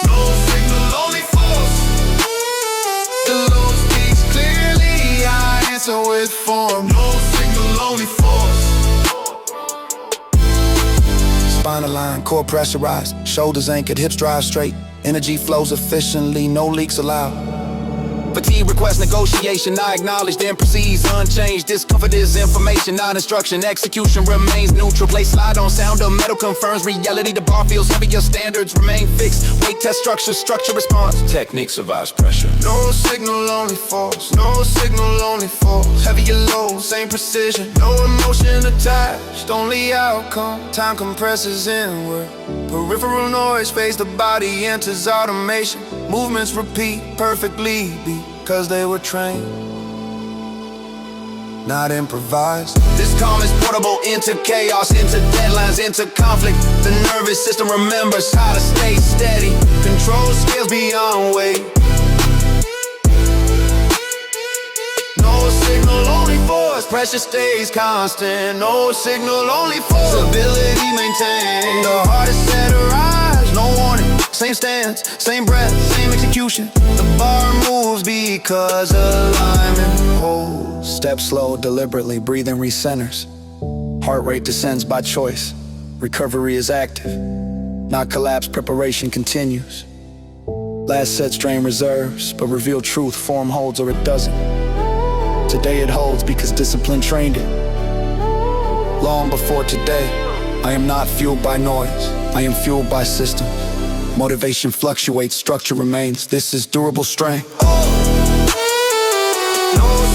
Speaker 6: No signal, only force. The load speaks clearly, I answer with form. No signal, only force.
Speaker 5: Spinal line, core pressurized. Shoulders anchored, hips drive straight. Energy flows efficiently, no leaks allowed. Fatigue requests negotiation, I acknowledge, then proceeds unchanged. Discomfort is information, not instruction. Execution remains neutral. Play slide on sound of metal confirms reality. The bar feels heavy, your standards remain fixed. Weight test structure, structure response. Technique survives pressure.
Speaker 6: No signal, only force. No signal, only force. Heavier load, same precision. No emotion attached, only outcome. Time compresses inward. Peripheral noise fades, the body enters automation. Movements repeat perfectly because they were trained, not improvised.
Speaker 5: This calm is portable into chaos, into deadlines, into conflict. The nervous system remembers how to stay steady.
Speaker 6: Control scales beyond weight. No signal, only force. Pressure stays constant. No signal, only force. Stability maintained. The heart is set to rise. No warning. Same stance, same breath, same execution. The bar moves because alignment holds.
Speaker 5: Step slow, deliberately, breathing recenters. Heart rate descends by choice. Recovery is active, not collapse. Preparation continues. Last set strain reserves, but reveal truth. Form holds or it doesn't. Today it holds because discipline trained it. Long before today, I am not fueled by noise. I am fueled by systems. Motivation fluctuates, structure remains. This is durable strength.
Speaker 6: No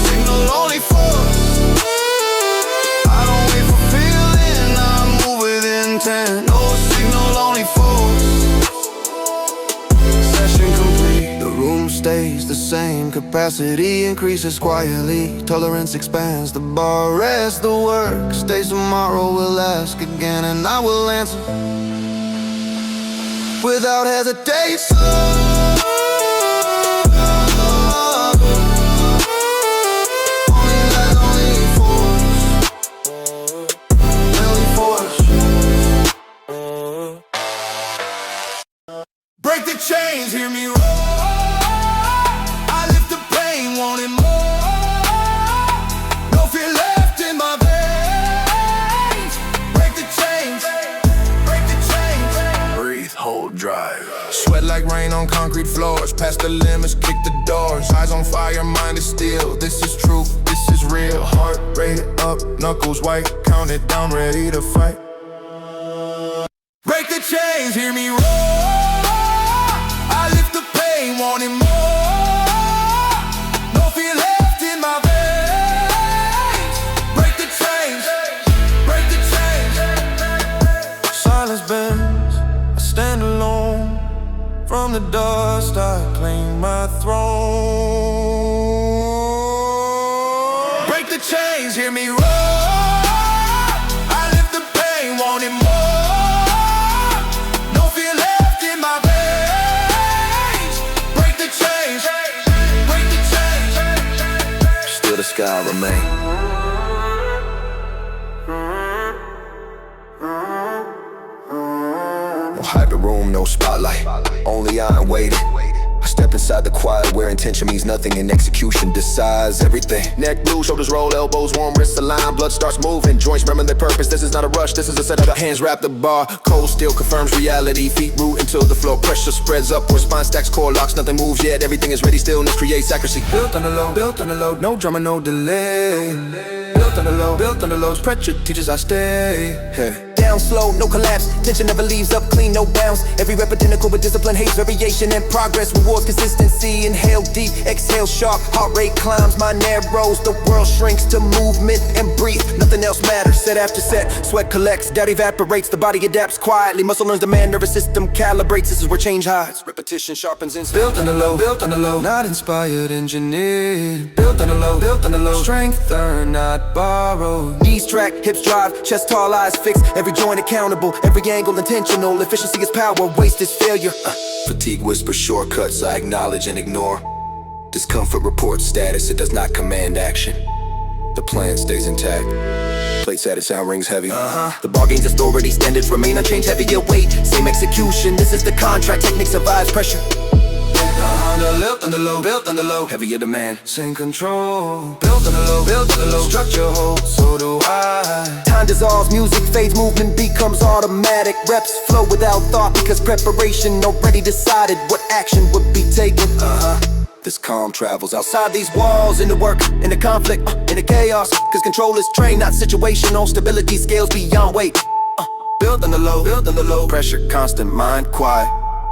Speaker 6: signal, only force. I don't wait for feeling, I move with intent. No signal, only force. Session complete. The room stays the same. Capacity increases quietly. Tolerance expands. The bar rests. The work stays. Tomorrow we'll ask again, and I will answer without hesitation. Break the chains, hear me roar. I lift the pain, wanting more. past the limits, kick the doors. Eyes on fire, mind is still. This is truth, this is real. Heart rate up, knuckles white, count it down, ready to fight. Break the chains, hear me roar. I lift the pain, wanting more. No fear left in my veins. Break the chains, break the chains. Silence bends, I stand alone. From the dust I claim my throne. Break the chains, hear me roar. I lift the pain, wanting more. No fear left in my veins. Break the chains, break the chains.
Speaker 5: Still the sky remain.
Speaker 6: No hybrid room, no spotlight, only I am waiting. I step inside the quiet where intention means nothing and execution decides everything. Neck blue, shoulders roll, elbows warm, wrists aligned, blood starts moving, joints remember their purpose. This is not a rush, this is a setup. Hands wrap the bar, cold steel confirms reality. Feet root until the floor, pressure spreads upward, spine stacks, core locks, nothing moves yet. Everything is ready, stillness creates accuracy. Built on the low, built on the low, no drama, no delay. Built on the low, built on the lows, pressure teaches I stay. Hey.
Speaker 5: Down slow, no collapse, tension never leaves up clean, no bounce. Every rep identical with discipline, hates variation and progress. Rewards consistency, inhale deep, exhale sharp. Heart rate climbs, my narrows. The world shrinks to movement and breathe. Nothing else matters, set after set. Sweat collects, doubt evaporates. The body adapts quietly, muscle learns demand, nervous system calibrates. This is where change hides, repetition sharpens insight.
Speaker 6: Built on the low, built on the low, not inspired, engineered. Built on the low, built on the low, strength earned, not borrowed.
Speaker 5: Knees track, hips drive, chest tall, eyes fixed. Every joint accountable, every angle intentional. Efficiency is power, waste is failure.
Speaker 6: Fatigue whispers shortcuts, I acknowledge and ignore. Discomfort reports status, it does not command action. The plan stays intact. Plate set, it sound rings heavy.
Speaker 5: The bar gains authority, standards remain unchanged, heavier weight, same execution. This is the contract, technique survives pressure.
Speaker 6: Built on the low, built on the low, heavier demand, same control. Built on the low, built on the low, structure holds, so do I.
Speaker 5: Time dissolves, music fades, movement becomes automatic. Reps flow without thought because preparation already decided what action would be taken.
Speaker 6: This calm travels
Speaker 5: Outside these walls, in the work, in the conflict, in the chaos. Cause control is trained, not situational. Stability scales beyond weight.
Speaker 6: Built on the low, built on the low, pressure constant, mind quiet.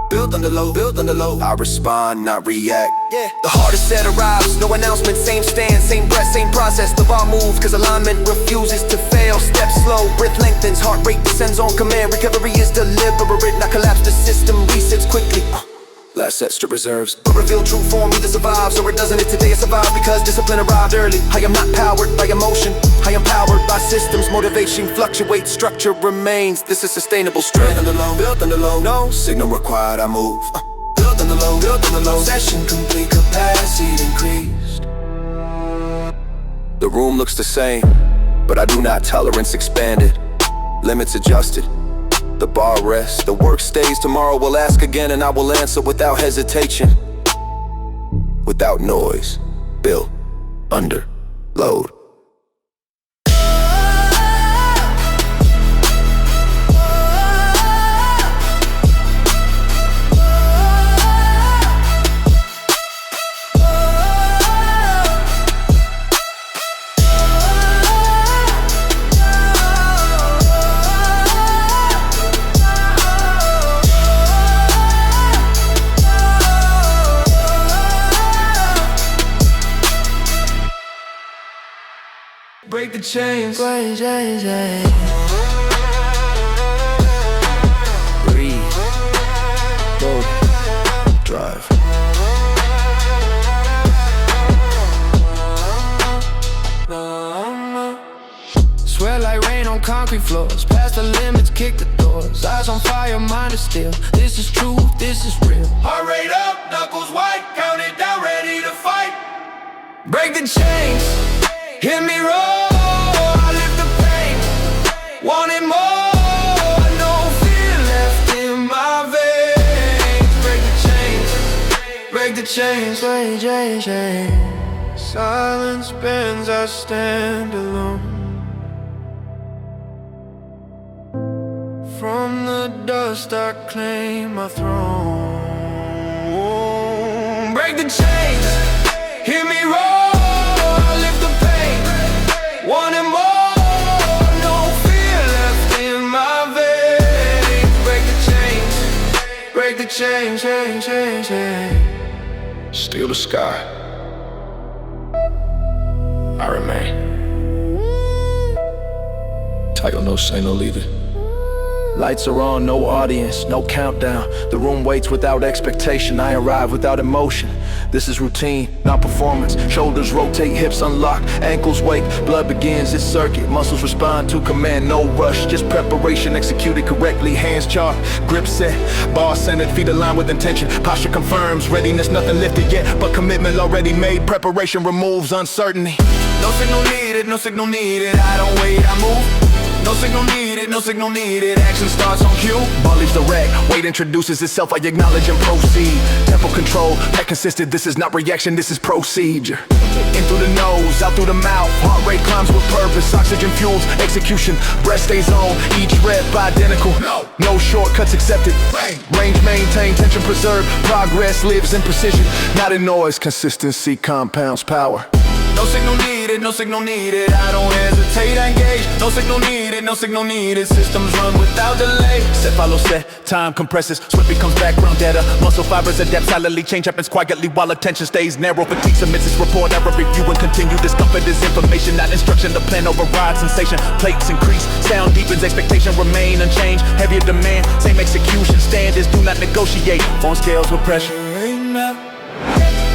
Speaker 6: Built on the low, built on the low, I respond, not react.
Speaker 5: Yeah. The hardest set arrives, no announcement, same stand, same breath, same process. The bar moves, cause alignment refuses to fail. Step slow, breath lengthens, heart rate descends on command. Recovery is deliberate, not collapse, the system resets quickly.
Speaker 6: Last set, strip reserves,
Speaker 5: but reveal true form, either survives or it doesn't. It today it survived because discipline arrived early. I am not powered by emotion, I am powered by systems. Motivation fluctuates, structure remains. This is sustainable strength.
Speaker 6: Built on the low, built on the low, no signal required, I move. Built on the low, built on the low, session complete, capacity increased. The room looks the same, but I do not, tolerance expanded, limits adjusted. The bar rests, the work stays. Tomorrow we'll ask again and I will answer without hesitation, without noise. Built under load. Break the chains. Breathe. Load. Drive. Sweat like rain on concrete floors. Past the limits, kick the doors. Eyes on fire, mind is still. This is truth, this is real. Heart rate up, knuckles white, count it down, ready to fight. Break the chains. Hear me roll, I lift the pain, wanting more, no fear left in my veins. Break the chains, break the chains, break the chains. Silence bends, I stand alone. From the dust I claim my throne.
Speaker 7: chains. Hear me roar, lift the pain. Wanting more, no fear left in my veins. Break the chains, break the chains, chain, chain, chain.
Speaker 6: Steal the sky, I remain. Title, no say, no leader.
Speaker 2: Lights are on, no audience, no countdown. The room waits without expectation. I arrive without emotion. This is routine, not performance. Shoulders rotate, hips unlock, ankles wake. Blood begins its circuit, muscles respond to command. No rush, just preparation executed correctly. Hands chalk, grip set, ball centered, feet aligned with intention. Posture confirms readiness, nothing lifted yet, but commitment already made. Preparation removes uncertainty.
Speaker 5: No signal needed, no signal needed. I don't wait, I move. No signal needed, no signal needed. Action starts on cue.
Speaker 2: Ball leaves the rag, weight introduces itself. I acknowledge and proceed. Tempo control, that consistent. This is not reaction, this is procedure. In through the nose, out through the mouth. Heart rate climbs with purpose. Oxygen fuels execution. Breath stays on, each rep identical. No shortcuts accepted. Range maintained, tension preserved. Progress lives in precision, not in noise. Consistency compounds power.
Speaker 5: No signal needed, no signal needed. I don't hesitate, I engage. No signal needed, no signal needed. Systems run without delay.
Speaker 2: Set follows set, time compresses. Swift becomes background data. Muscle fibers adapt silently. Change happens quietly while attention stays narrow. Fatigue submits its report. Error review and continue. Discomfort is information, not instruction. The plan overrides sensation. Plates increase, sound deepens. Expectation remain unchanged. Heavier demand, same execution. Standards do not negotiate. On scales with pressure.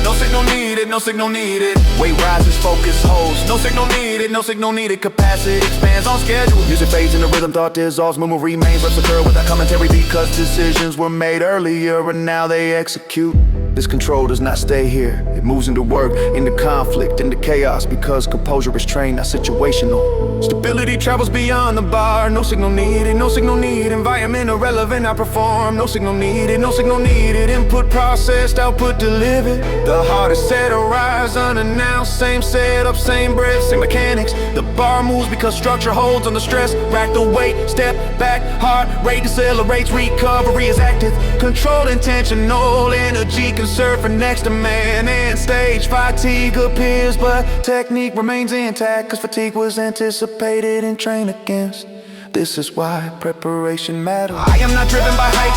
Speaker 5: No signal needed, no signal needed.
Speaker 2: Weight rises, focus holds.
Speaker 5: No signal needed, no signal needed. Capacity expands on schedule.
Speaker 2: Music fades in the rhythm, thought dissolves. Memory remains, reps occur without commentary. Because decisions were made earlier and now they execute. This control does not stay here. It moves into work, into conflict, into chaos. Because composure is trained, not situational.
Speaker 5: Stability travels beyond the bar. No signal needed, no signal needed. Environment irrelevant, I perform. No signal needed, no signal needed. Input processed, output delivered. The heart is set, arise unannounced. Same setup, same breath, same mechanics. The bar moves because structure holds on the stress. Rack the weight, step back, heart rate decelerates. Recovery is active, controlled, intentional. Energy conserved for next demand. And stage fatigue appears, but technique remains intact. Cause fatigue was anticipated and trained against. This is why preparation matters. I am not driven by hype,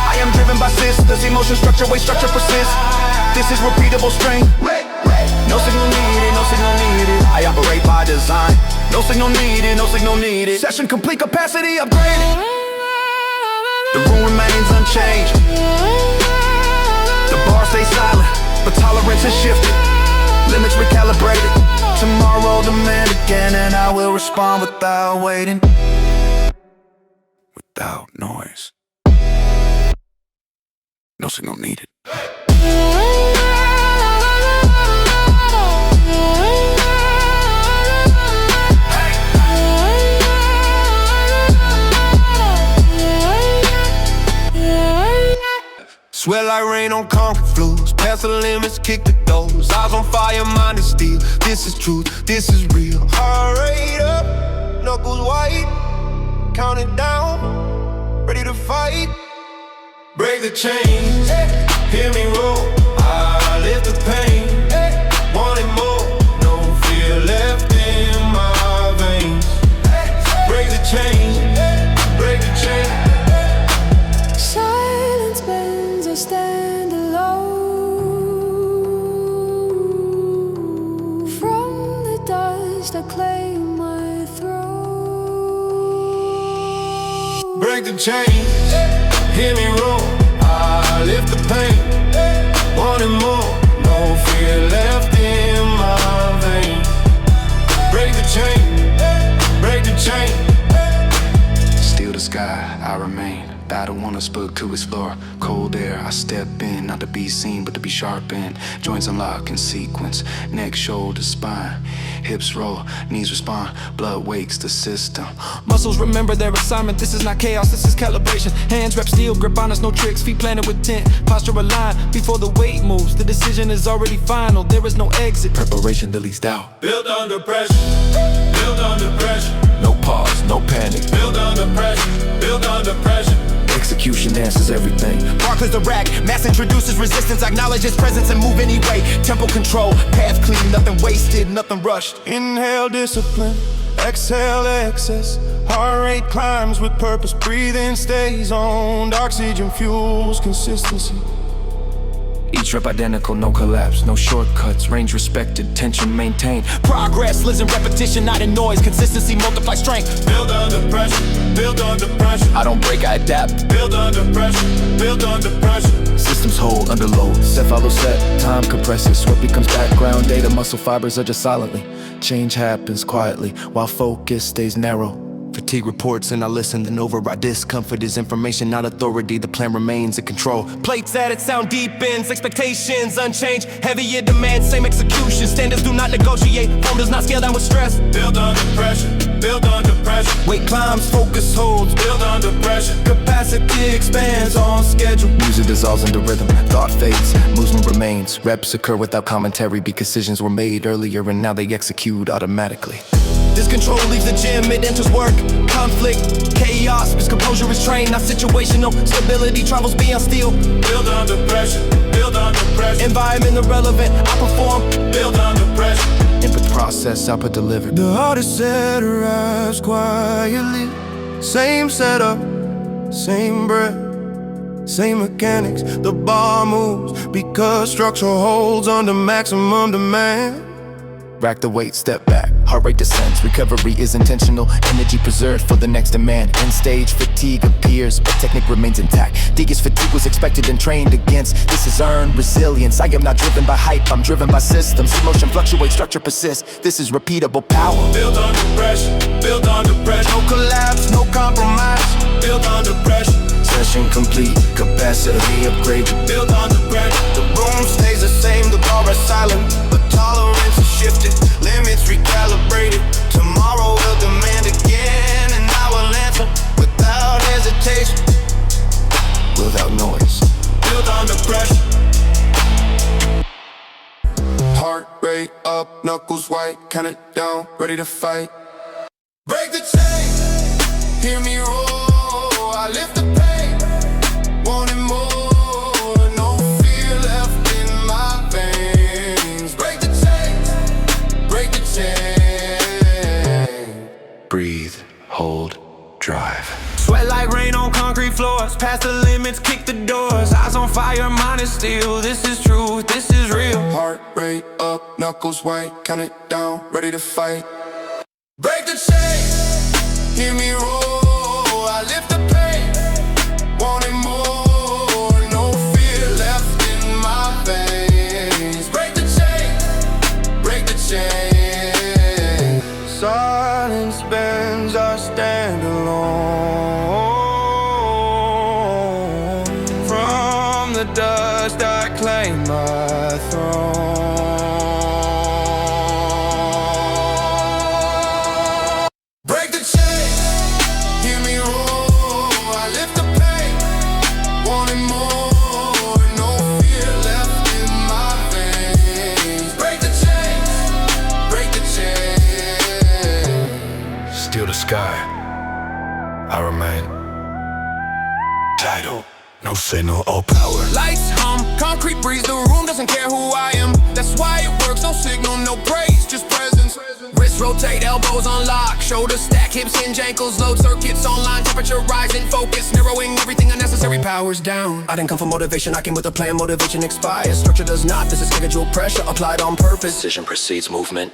Speaker 5: I am driven by systems. Emotion, structure, weight, structure persists. This is repeatable strength. No signal needed, no signal needed. I operate by design. No signal needed, no signal needed.
Speaker 2: Session complete, capacity upgraded.
Speaker 5: The room remains unchanged. The bar stays silent, but tolerance is shifted. Limits recalibrated. Tomorrow demand again, and I will respond without waiting.
Speaker 6: Without noise. No signal needed.
Speaker 7: Sweat like rain on concrete floors. Past the limits, kick the doors. Eyes on fire, mind is steel. This is truth, this is real. Heart rate up, knuckles white. Count it down, ready to fight. Break the chains, hear me roll. I lift the pain, wanting more. No fear left in my veins. Break the chains, break the chains.
Speaker 8: Silence bends, I stand alone. From the dust I claim my throne.
Speaker 7: Break the chains, hear me roll. I lift the pain, wanting more. No fear left in my veins. Break the chain, break the chain.
Speaker 2: Steal the sky, I remain. Battle on a spook to explore. Cold air, I step in, not to be seen, but to be sharpened. Joints unlock in sequence. Neck, shoulder, spine. Hips roll, knees respond. Blood wakes the system.
Speaker 9: Muscles remember their assignment. This is not chaos, this is calibration. Hands rep steel, grip honest, no tricks. Feet planted with tent, posture aligned. Before the weight moves, the decision is already final. There is no exit.
Speaker 2: Preparation the least doubt.
Speaker 7: Built under pressure, built under pressure.
Speaker 2: No pause, no panic.
Speaker 7: Built under pressure, built under pressure.
Speaker 2: Execution answers everything.
Speaker 5: Bar clears the rack, mass introduces resistance, acknowledges presence and move anyway. Tempo control, path clean, nothing wasted, nothing rushed.
Speaker 7: Inhale discipline, exhale excess. Heart rate climbs with purpose, breathing stays on. Oxygen fuels consistency.
Speaker 9: Each rep identical, no collapse, no shortcuts. Range respected, tension maintained.
Speaker 5: Progress lives in repetition, not in noise. Consistency multiplies strength.
Speaker 7: Build under pressure, build under pressure.
Speaker 2: I don't break, I adapt.
Speaker 7: Build under pressure, build under pressure.
Speaker 2: Systems hold under load. Set follows set, time compresses. Sweat becomes background data. Muscle fibers adjust silently. Change happens quietly while focus stays narrow.
Speaker 5: Fatigue reports and I listen, then override discomfort is information, not authority. The plan remains in control. Plates added, sound deepens, expectations unchanged. Heavier demand, same execution. Standards do not negotiate, form does not scale down with stress.
Speaker 7: Build under pressure, build under pressure.
Speaker 5: Weight climbs, focus holds.
Speaker 7: Build under pressure.
Speaker 5: Capacity expands on schedule.
Speaker 2: Music dissolves into rhythm, thought fades, movement remains. Reps occur without commentary because decisions were made earlier and now they execute automatically.
Speaker 5: Discontrol leaves the gym, it enters work. Conflict, chaos, because composure is trained, not situational. Stability travels beyond steel.
Speaker 7: Build under pressure, build under pressure.
Speaker 5: Environment irrelevant, I perform.
Speaker 7: Build under pressure.
Speaker 2: Input process, output delivered.
Speaker 7: The hardest set arrives quietly. Same setup, same breath, same mechanics. The bar moves because structure holds under maximum demand.
Speaker 2: Rack the weight, step back, heart rate descends. Recovery is intentional, energy preserved for the next demand. End stage fatigue appears, but technique remains intact. Degas fatigue was expected and trained against. This is earned resilience. I am not driven by hype, I'm driven by systems. Emotion fluctuates, structure persists. This is repeatable power.
Speaker 7: Build under pressure, build under pressure.
Speaker 5: No collapse, no compromise.
Speaker 7: Build under pressure.
Speaker 2: Session complete, capacity upgraded.
Speaker 7: Build under pressure.
Speaker 5: The room stays the same, the bar is silent, but tolerance is shifted, limits recalibrated. Tomorrow will demand again, and I will answer without hesitation,
Speaker 2: without noise.
Speaker 7: Build under pressure.
Speaker 6: Heart rate up, knuckles white, count it down, ready to fight. Break the chain, hear me roar. I lift the pain, wanting more. No fear left in my veins. Break the chain, break the chain.
Speaker 2: Breathe, hold, drive.
Speaker 7: Sweat like rain on concrete floors. Past the limits, kick the doors. Eyes on fire, mind is still. This is truth, this is real.
Speaker 6: Heart rate up, knuckles white, count it down, ready to fight. Break the chain, hear me roar. I lift the pain, wanting more. No fear left in my veins. Break the chain, break the chain.
Speaker 7: Silence bends, I stand alone. From the dust I claim my throne.
Speaker 6: Break the chain, hear me roar. I lift the pain, wanting more. No fear left in my veins. Break the chain, break the chain.
Speaker 4: Still the sky, I remain. Tidal, no signal or power.
Speaker 7: Lights hum, concrete breeze, the room doesn't care who I am. That's why it works, no signal, no praise, just presence. Wrists rotate, elbows unlock, shoulders stack, hips hinge, ankles load, circuits online, temperature rising, focus, narrowing everything unnecessary, powers down. I didn't come for motivation, I came with a plan, motivation expires. Structure does not, this is schedule pressure applied on purpose.
Speaker 2: Precision precedes movement.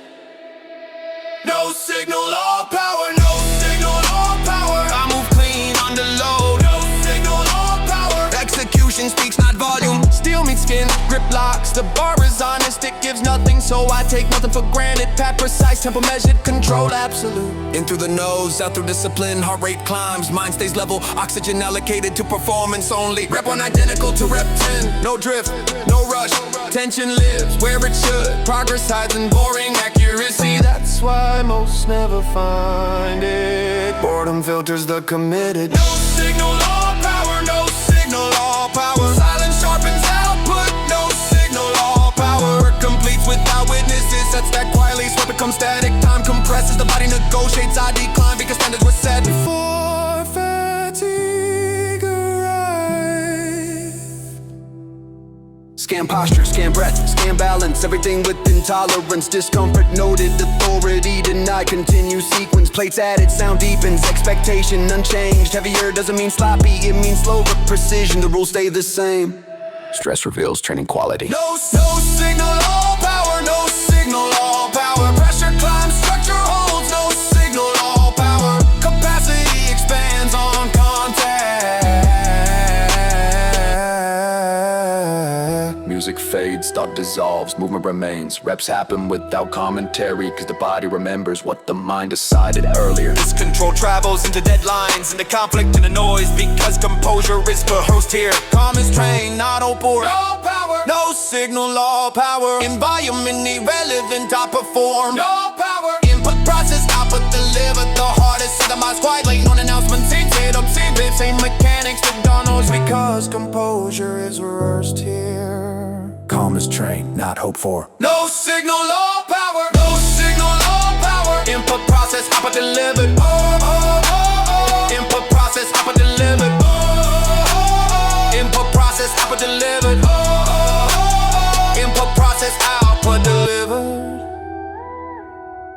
Speaker 7: No signal or power, no signal or power. I move clean under load, no signal or power. Execution speaks, not volume. Steel meets skin, grip locks. The bar is honest, it gives nothing, so I take nothing for granted. Pat precise, tempo measured, control absolute. In through the nose, out through discipline. Heart rate climbs, mind stays level. Oxygen allocated to performance only. Rep 1 identical to rep 10. No drift, no rush. Tension lives where it should. Progress hides in boring accuracy. That's why most never find it. Boredom filters the committed. No signal or power, no signal or power. Silence sharpens output, no signal or power. Work completes without witnesses, sets that quietly, sweat becomes static. Time compresses, the body negotiates, I decline because standards were set. Before fatigue
Speaker 5: Scan posture, scan breath, scan balance, everything within tolerance. Discomfort noted, authority denied. Continue sequence, plates added, sound deepens. Expectation unchanged, heavier doesn't mean sloppy, it means slow with precision. The rules stay the same. Stress reveals training quality.
Speaker 1: No signal, all power. No signal, all power. Pressure climbs, structure holds. No signal, all power. Capacity expands on contact.
Speaker 2: Music fades, thought dissolves, movement remains. Reps happen without commentary, cause the body remembers what the mind decided earlier.
Speaker 5: This control travels into deadlines, into conflict, into noise, because composure is rehearsed here.
Speaker 1: Calm is trained, not opor. No power. No signal, all power. Environment irrelevant, I perform. No power. Input process, output delivered. The hardest cinema's quiet, late on announcements. Hinted, obscene bits, same mechanics to Donald's. Because composure is rehearsed here.
Speaker 6: Calm is trained, not hoped for.
Speaker 1: No signal, all power. No signal, all power. Input process, output delivered. Oh, oh, oh, oh. Input process, output delivered. Oh, oh, oh. Input process, output delivered. Oh, oh, oh, oh. Input process, output delivered.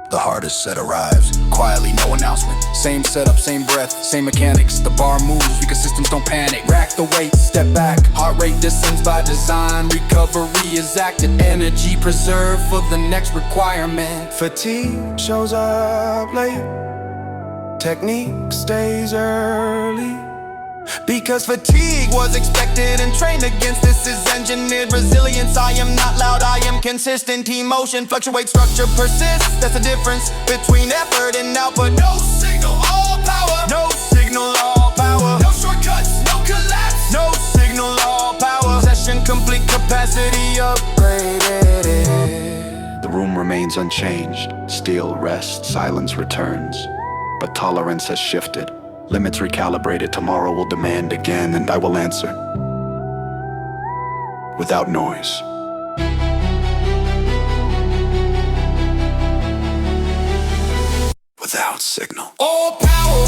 Speaker 6: The hardest set arrives, quietly, no announcement. Same setup, same breath, same mechanics. The bar moves because systems don't panic. Rack the weight, step back. Heart rate descends by design. Recovery is active, energy preserved for the next requirement.
Speaker 1: Fatigue shows up late. Technique stays early. Because fatigue was expected and trained against. This is engineered resilience. I am not loud, I am consistent. Emotion fluctuates, structure persists. That's the difference between effort and output. No signal, all power. No signal, all power. No shortcuts, no collapse. No signal, all power. Session complete, capacity upgraded.
Speaker 2: The room remains unchanged. Still rest, silence returns. But tolerance has shifted. Limits recalibrated, tomorrow will demand again, and I will answer. Without noise. Without signal.
Speaker 1: All power.